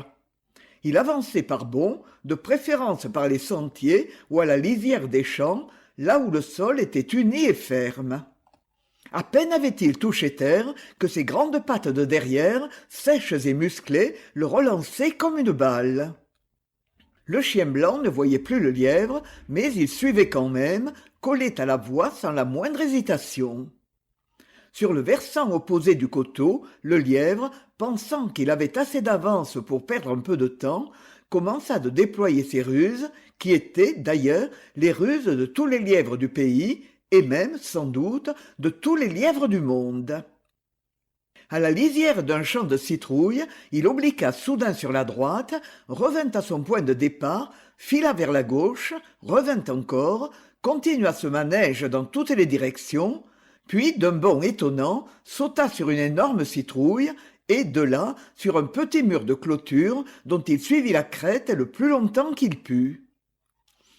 Il avançait par bonds, de préférence par les sentiers ou à la lisière des champs, là où le sol était uni et ferme. À peine avait-il touché terre que ses grandes pattes de derrière, sèches et musclées, le relançaient comme une balle. Le chien blanc ne voyait plus le lièvre, mais il suivait quand même, collé à la voie sans la moindre hésitation. Sur le versant opposé du coteau, le lièvre, pensant qu'il avait assez d'avance pour perdre un peu de temps, commença de déployer ses ruses, qui étaient, d'ailleurs, les ruses de tous les lièvres du pays, et même, sans doute, de tous les lièvres du monde. À la lisière d'un champ de citrouilles, il obliqua soudain sur la droite, revint à son point de départ, fila vers la gauche, revint encore, continua ce manège dans toutes les directions, puis, d'un bond étonnant, sauta sur une énorme citrouille, et de là, sur un petit mur de clôture dont il suivit la crête le plus longtemps qu'il put.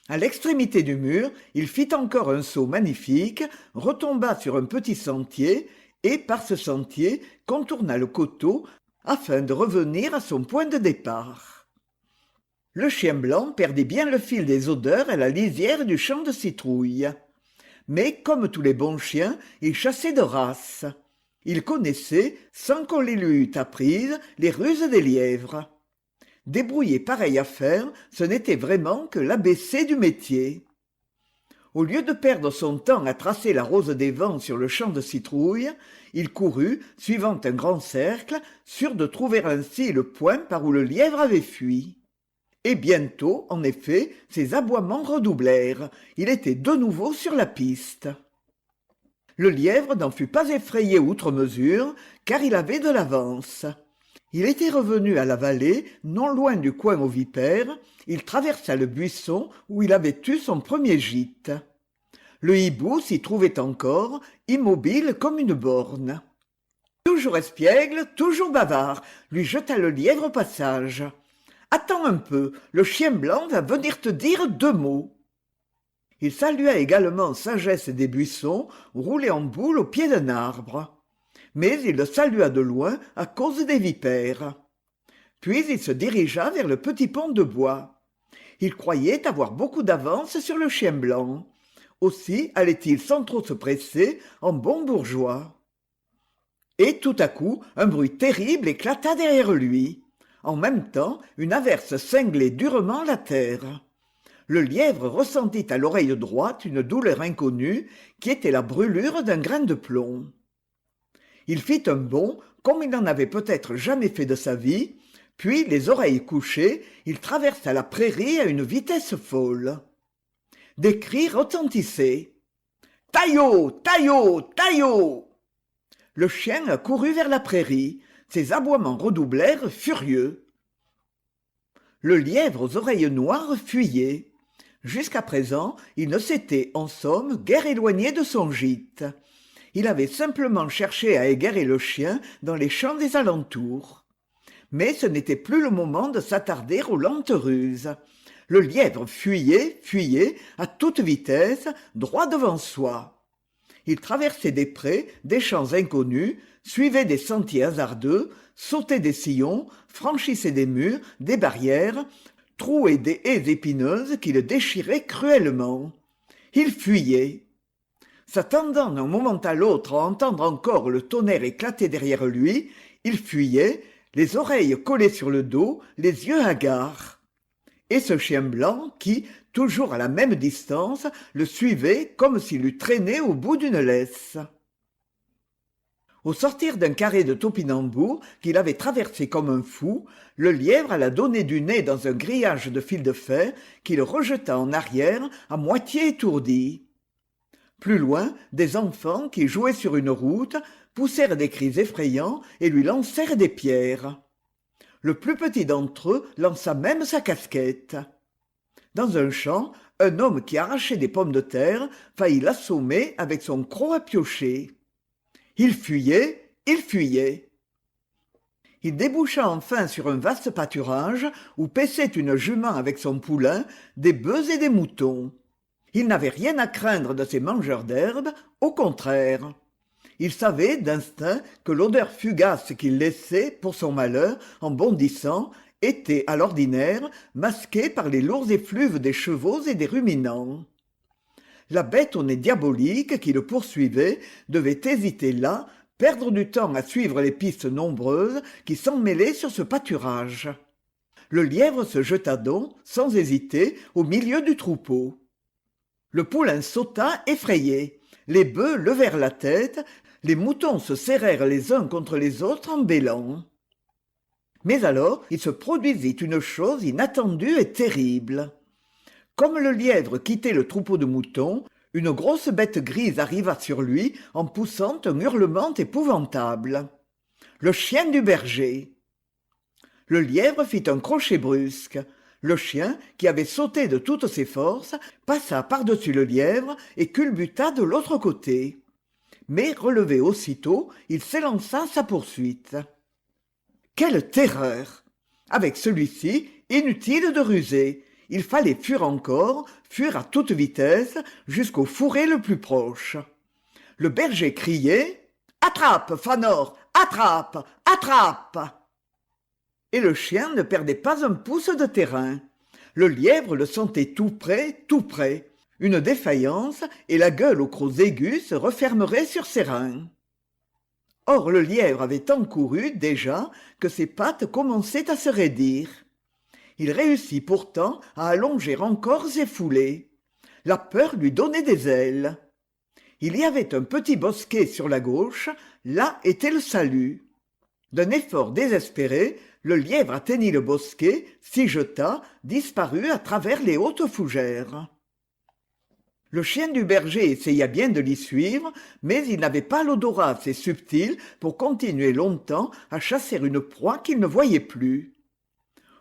À l'extrémité du mur, il fit encore un saut magnifique, retomba sur un petit sentier, et par ce sentier contourna le coteau afin de revenir à son point de départ. Le chien blanc perdit bien le fil des odeurs à la lisière du champ de citrouilles. Mais, comme tous les bons chiens, il chassait de race. Il connaissait, sans qu'on les lui eût apprises, les ruses des lièvres. Débrouiller pareille affaire, ce n'était vraiment que l'ABC du métier. Au lieu de perdre son temps à tracer la rose des vents sur le champ de citrouille, il courut, suivant un grand cercle, sûr de trouver ainsi le point par où le lièvre avait fui. Et bientôt, en effet, ses aboiements redoublèrent. Il était de nouveau sur la piste. Le lièvre n'en fut pas effrayé outre mesure, car il avait de l'avance. Il était revenu à la vallée, non loin du coin aux vipères. Il traversa le buisson où il avait eu son premier gîte. Le hibou s'y trouvait encore, immobile comme une borne. Toujours espiègle, toujours bavard, lui jeta le lièvre au passage. Attends un peu, le chien blanc va venir te dire 2 mots. Il salua également Sagesse des buissons, roulé en boule au pied d'un arbre. Mais il le salua de loin à cause des vipères. Puis il se dirigea vers le petit pont de bois. Il croyait avoir beaucoup d'avance sur le chien blanc. Aussi allait-il sans trop se presser, en bon bourgeois. Et tout à coup, un bruit terrible éclata derrière lui. En même temps, une averse cinglait durement la terre. Le lièvre ressentit à l'oreille droite une douleur inconnue, qui était la brûlure d'un grain de plomb. Il fit un bond, comme il n'en avait peut-être jamais fait de sa vie, puis, les oreilles couchées, il traversa la prairie à une vitesse folle. Des cris retentissaient. « Taillot! Taillot! Taillot !» Le chien accourut vers la prairie. Ses aboiements redoublèrent, furieux. Le lièvre aux oreilles noires fuyait. Jusqu'à présent, il ne s'était, en somme, guère éloigné de son gîte. Il avait simplement cherché à égarer le chien dans les champs des alentours. Mais ce n'était plus le moment de s'attarder aux lentes ruses. Le lièvre fuyait, à toute vitesse, droit devant soi. Il traversait des prés, des champs inconnus, suivait des sentiers hasardeux, sautait des sillons, franchissait des murs, des barrières, trouait des haies épineuses qui le déchiraient cruellement. Il fuyait. S'attendant d'un moment à l'autre à entendre encore le tonnerre éclater derrière lui, il fuyait, les oreilles collées sur le dos, les yeux hagards. Et ce chien blanc qui, toujours à la même distance, le suivait comme s'il eût traîné au bout d'une laisse. Au sortir d'un carré de topinambour qu'il avait traversé comme un fou, le lièvre alla donner du nez dans un grillage de fil de fer qui le rejeta en arrière à moitié étourdi. Plus loin, des enfants qui jouaient sur une route poussèrent des cris effrayants et lui lancèrent des pierres. Le plus petit d'entre eux lança même sa casquette. Dans un champ, un homme qui arrachait des pommes de terre faillit l'assommer avec son croc à piocher. Il fuyait, il fuyait. Il déboucha enfin sur un vaste pâturage où paissaient une jument avec son poulain, des bœufs et des moutons. Il n'avait rien à craindre de ces mangeurs d'herbe, au contraire. Il savait d'instinct que l'odeur fugace qu'il laissait, pour son malheur, en bondissant, était, à l'ordinaire, masquée par les lourds effluves des chevaux et des ruminants. La bête au nez diabolique qui le poursuivait devait hésiter là, perdre du temps à suivre les pistes nombreuses qui s'emmêlaient sur ce pâturage. Le lièvre se jeta donc, sans hésiter, au milieu du troupeau. Le poulain sauta effrayé. Les bœufs levèrent la tête, les moutons se serrèrent les uns contre les autres en bêlant. Mais alors il se produisit une chose inattendue et terrible. Comme le lièvre quittait le troupeau de moutons, une grosse bête grise arriva sur lui en poussant un hurlement épouvantable. Le chien du berger. Le lièvre fit un crochet brusque. Le chien, qui avait sauté de toutes ses forces, passa par-dessus le lièvre et culbuta de l'autre côté. Mais relevé aussitôt, il s'élança à sa poursuite. Quelle terreur! Avec celui-ci, inutile de ruser. Il fallait fuir encore, fuir à toute vitesse, jusqu'au fourré le plus proche. Le berger criait « Attrape, Fanor! Attrape! Attrape !» Et le chien ne perdait pas un pouce de terrain. Le lièvre le sentait tout près, tout près. Une défaillance, et la gueule aux crocs aigus se refermerait sur ses reins. Or le lièvre avait tant couru déjà que ses pattes commençaient à se raidir. Il réussit pourtant à allonger encore ses foulées. La peur lui donnait des ailes. Il y avait un petit bosquet sur la gauche, là était le salut. D'un effort désespéré, le lièvre atteignit le bosquet, s'y jeta, disparut à travers les hautes fougères. Le chien du berger essaya bien de l'y suivre, mais il n'avait pas l'odorat assez subtil pour continuer longtemps à chasser une proie qu'il ne voyait plus.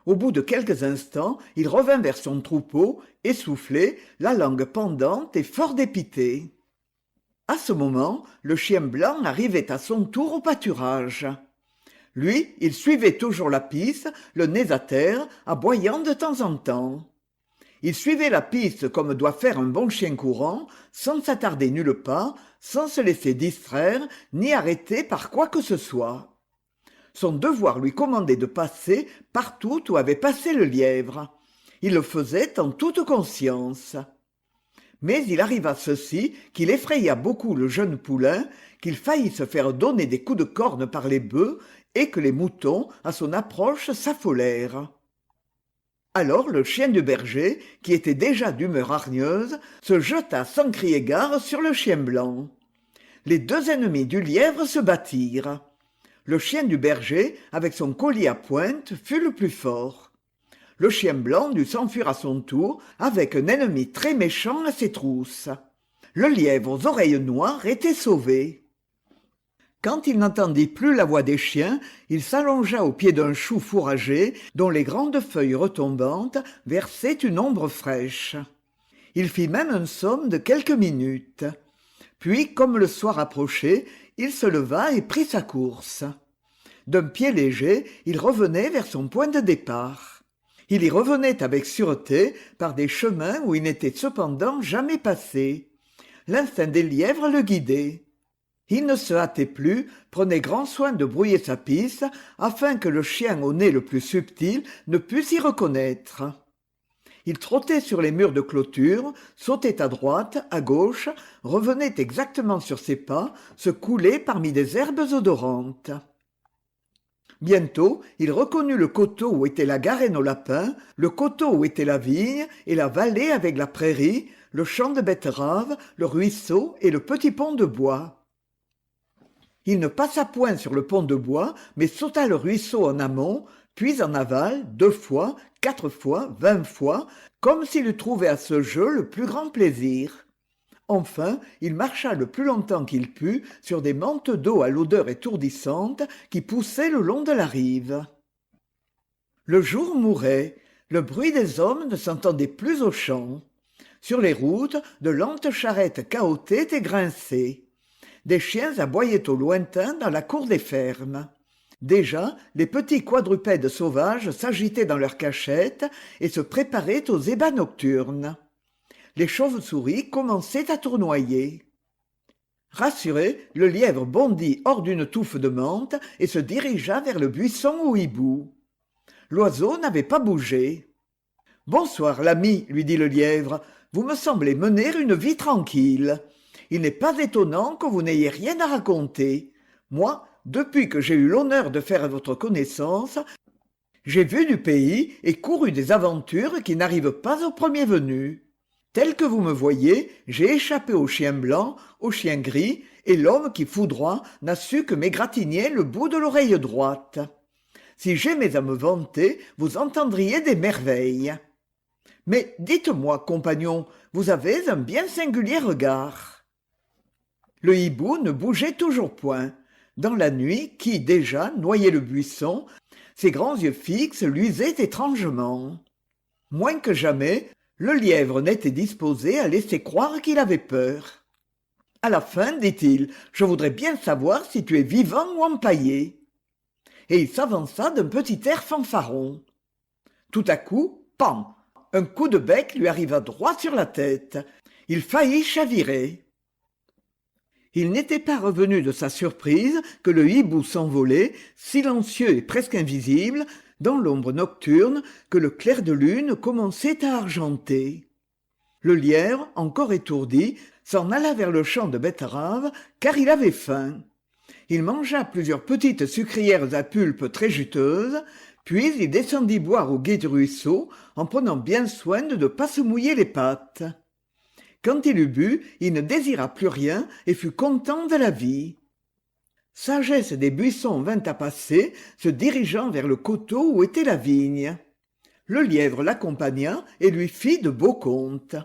Au bout de quelques instants, il revint vers son troupeau, essoufflé, la langue pendante et fort dépité. À ce moment, le chien blanc arrivait à son tour au pâturage. Lui, il suivait toujours la piste, le nez à terre, aboyant de temps en temps. Il suivait la piste comme doit faire un bon chien courant, sans s'attarder nulle part, sans se laisser distraire, ni arrêter par quoi que ce soit. Son devoir lui commandait de passer partout où avait passé le lièvre. Il le faisait en toute conscience. Mais il arriva ceci qu'il effraya beaucoup le jeune poulain, qu'il faillit se faire donner des coups de corne par les bœufs et que les moutons, à son approche, s'affolèrent. Alors le chien du berger, qui était déjà d'humeur hargneuse, se jeta sans crier gare sur le chien blanc. Les deux ennemis du lièvre se battirent. Le chien du berger, avec son collier à pointe, fut le plus fort. Le chien blanc dut s'enfuir à son tour, avec un ennemi très méchant à ses trousses. Le lièvre aux oreilles noires était sauvé. Quand il n'entendit plus la voix des chiens, il s'allongea au pied d'un chou fourragé, dont les grandes feuilles retombantes versaient une ombre fraîche. Il fit même un somme de quelques minutes. Puis, comme le soir approchait, il se leva et prit sa course. D'un pied léger, il revenait vers son point de départ. Il y revenait avec sûreté par des chemins où il n'était cependant jamais passé. L'instinct des lièvres le guidait. Il ne se hâtait plus, prenait grand soin de brouiller sa piste, afin que le chien au nez le plus subtil ne pût s'y reconnaître. Il trottait sur les murs de clôture, sautait à droite, à gauche, revenait exactement sur ses pas, se coulait parmi des herbes odorantes. Bientôt, il reconnut le coteau où était la garenne aux lapins, le coteau où était la vigne, et la vallée avec la prairie, le champ de betteraves, le ruisseau et le petit pont de bois. Il ne passa point sur le pont de bois, mais sauta le ruisseau en amont, puis en aval, 2 fois, 4 fois, 20 fois, comme s'il eût trouvé à ce jeu le plus grand plaisir. Enfin, il marcha le plus longtemps qu'il put sur des mantes d'eau à l'odeur étourdissante qui poussaient le long de la rive. Le jour mourait, le bruit des hommes ne s'entendait plus aux champs. Sur les routes, de lentes charrettes cahotaient et grinçaient. Des chiens aboyaient au lointain dans la cour des fermes. Déjà, les petits quadrupèdes sauvages s'agitaient dans leurs cachettes et se préparaient aux ébats nocturnes. Les chauves-souris commençaient à tournoyer. Rassuré, le lièvre bondit hors d'une touffe de menthe et se dirigea vers le buisson au hibou. L'oiseau n'avait pas bougé. « Bonsoir, l'ami, lui dit le lièvre, vous me semblez mener une vie tranquille. Il n'est pas étonnant que vous n'ayez rien à raconter. Moi, depuis que j'ai eu l'honneur de faire votre connaissance, j'ai vu du pays et couru des aventures qui n'arrivent pas au premier venu. Tel que vous me voyez, j'ai échappé au chien blanc, au chien gris, et l'homme qui foudroie n'a su que m'égratigner le bout de l'oreille droite. Si j'aimais à me vanter, vous entendriez des merveilles. Mais dites-moi, compagnon, vous avez un bien singulier regard. » Le hibou ne bougeait toujours point. Dans la nuit, qui, déjà, noyait le buisson, ses grands yeux fixes luisaient étrangement. Moins que jamais, le lièvre n'était disposé à laisser croire qu'il avait peur. À la fin, dit-il, je voudrais bien savoir si tu es vivant ou empaillé. Et il s'avança d'un petit air fanfaron. Tout à coup, pan! Un coup de bec lui arriva droit sur la tête. Il faillit chavirer. Il n'était pas revenu de sa surprise que le hibou s'envolait, silencieux et presque invisible, dans l'ombre nocturne que le clair de lune commençait à argenter. Le lièvre, encore étourdi, s'en alla vers le champ de betteraves, car il avait faim. Il mangea plusieurs petites sucrières à pulpe très juteuses, puis il descendit boire au gué du ruisseau, en prenant bien soin de ne pas se mouiller les pattes. Quand il eut bu, il ne désira plus rien et fut content de la vie. Sagesse des Buissons vint à passer, se dirigeant vers le coteau où était la vigne. Le lièvre l'accompagna et lui fit de beaux contes.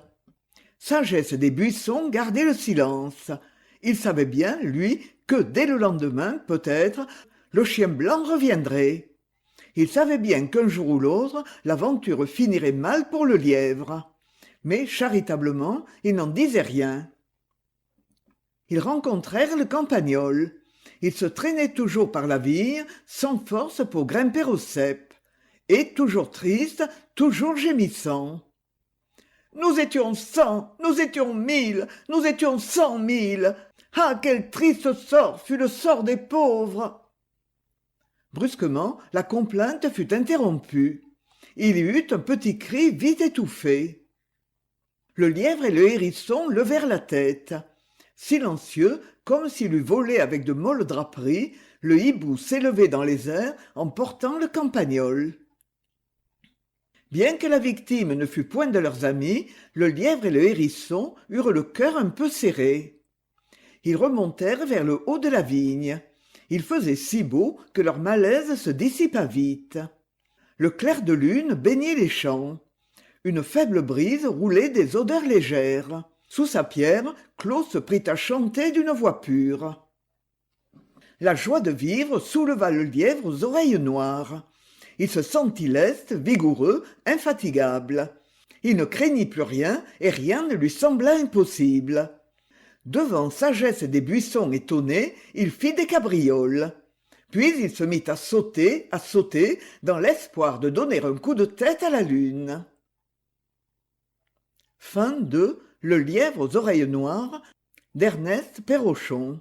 Sagesse des Buissons gardait le silence. Il savait bien, lui, que dès le lendemain, peut-être, le chien blanc reviendrait. Il savait bien qu'un jour ou l'autre, l'aventure finirait mal pour le lièvre. Mais, charitablement, il n'en disait rien. Ils rencontrèrent le campagnol. Il se traînait toujours par la vigne, sans force pour grimper au cep. Et toujours triste, toujours gémissant. « Nous étions 100, nous étions 1000, nous étions 100 000. Ah, quel triste sort fut le sort des pauvres !» Brusquement, la complainte fut interrompue. Il y eut un petit cri vite étouffé. Le lièvre et le hérisson levèrent la tête. Silencieux, comme s'il eût volé avec de molles draperies, le hibou s'élevait dans les airs en portant le campagnol. Bien que la victime ne fût point de leurs amis, le lièvre et le hérisson eurent le cœur un peu serré. Ils remontèrent vers le haut de la vigne. Il faisait si beau que leur malaise se dissipa vite. Le clair de lune baignait les champs. Une faible brise roulait des odeurs légères. Sous sa pierre, Claude se prit à chanter d'une voix pure. La joie de vivre souleva le lièvre aux oreilles noires. Il se sentit leste, vigoureux, infatigable. Il ne craignit plus rien et rien ne lui sembla impossible. Devant Sagesse des Buissons étonnés, il fit des cabrioles. Puis il se mit à sauter, dans l'espoir de donner un coup de tête à la lune. Fin de Le lièvre aux oreilles noires d'Ernest Perrochon.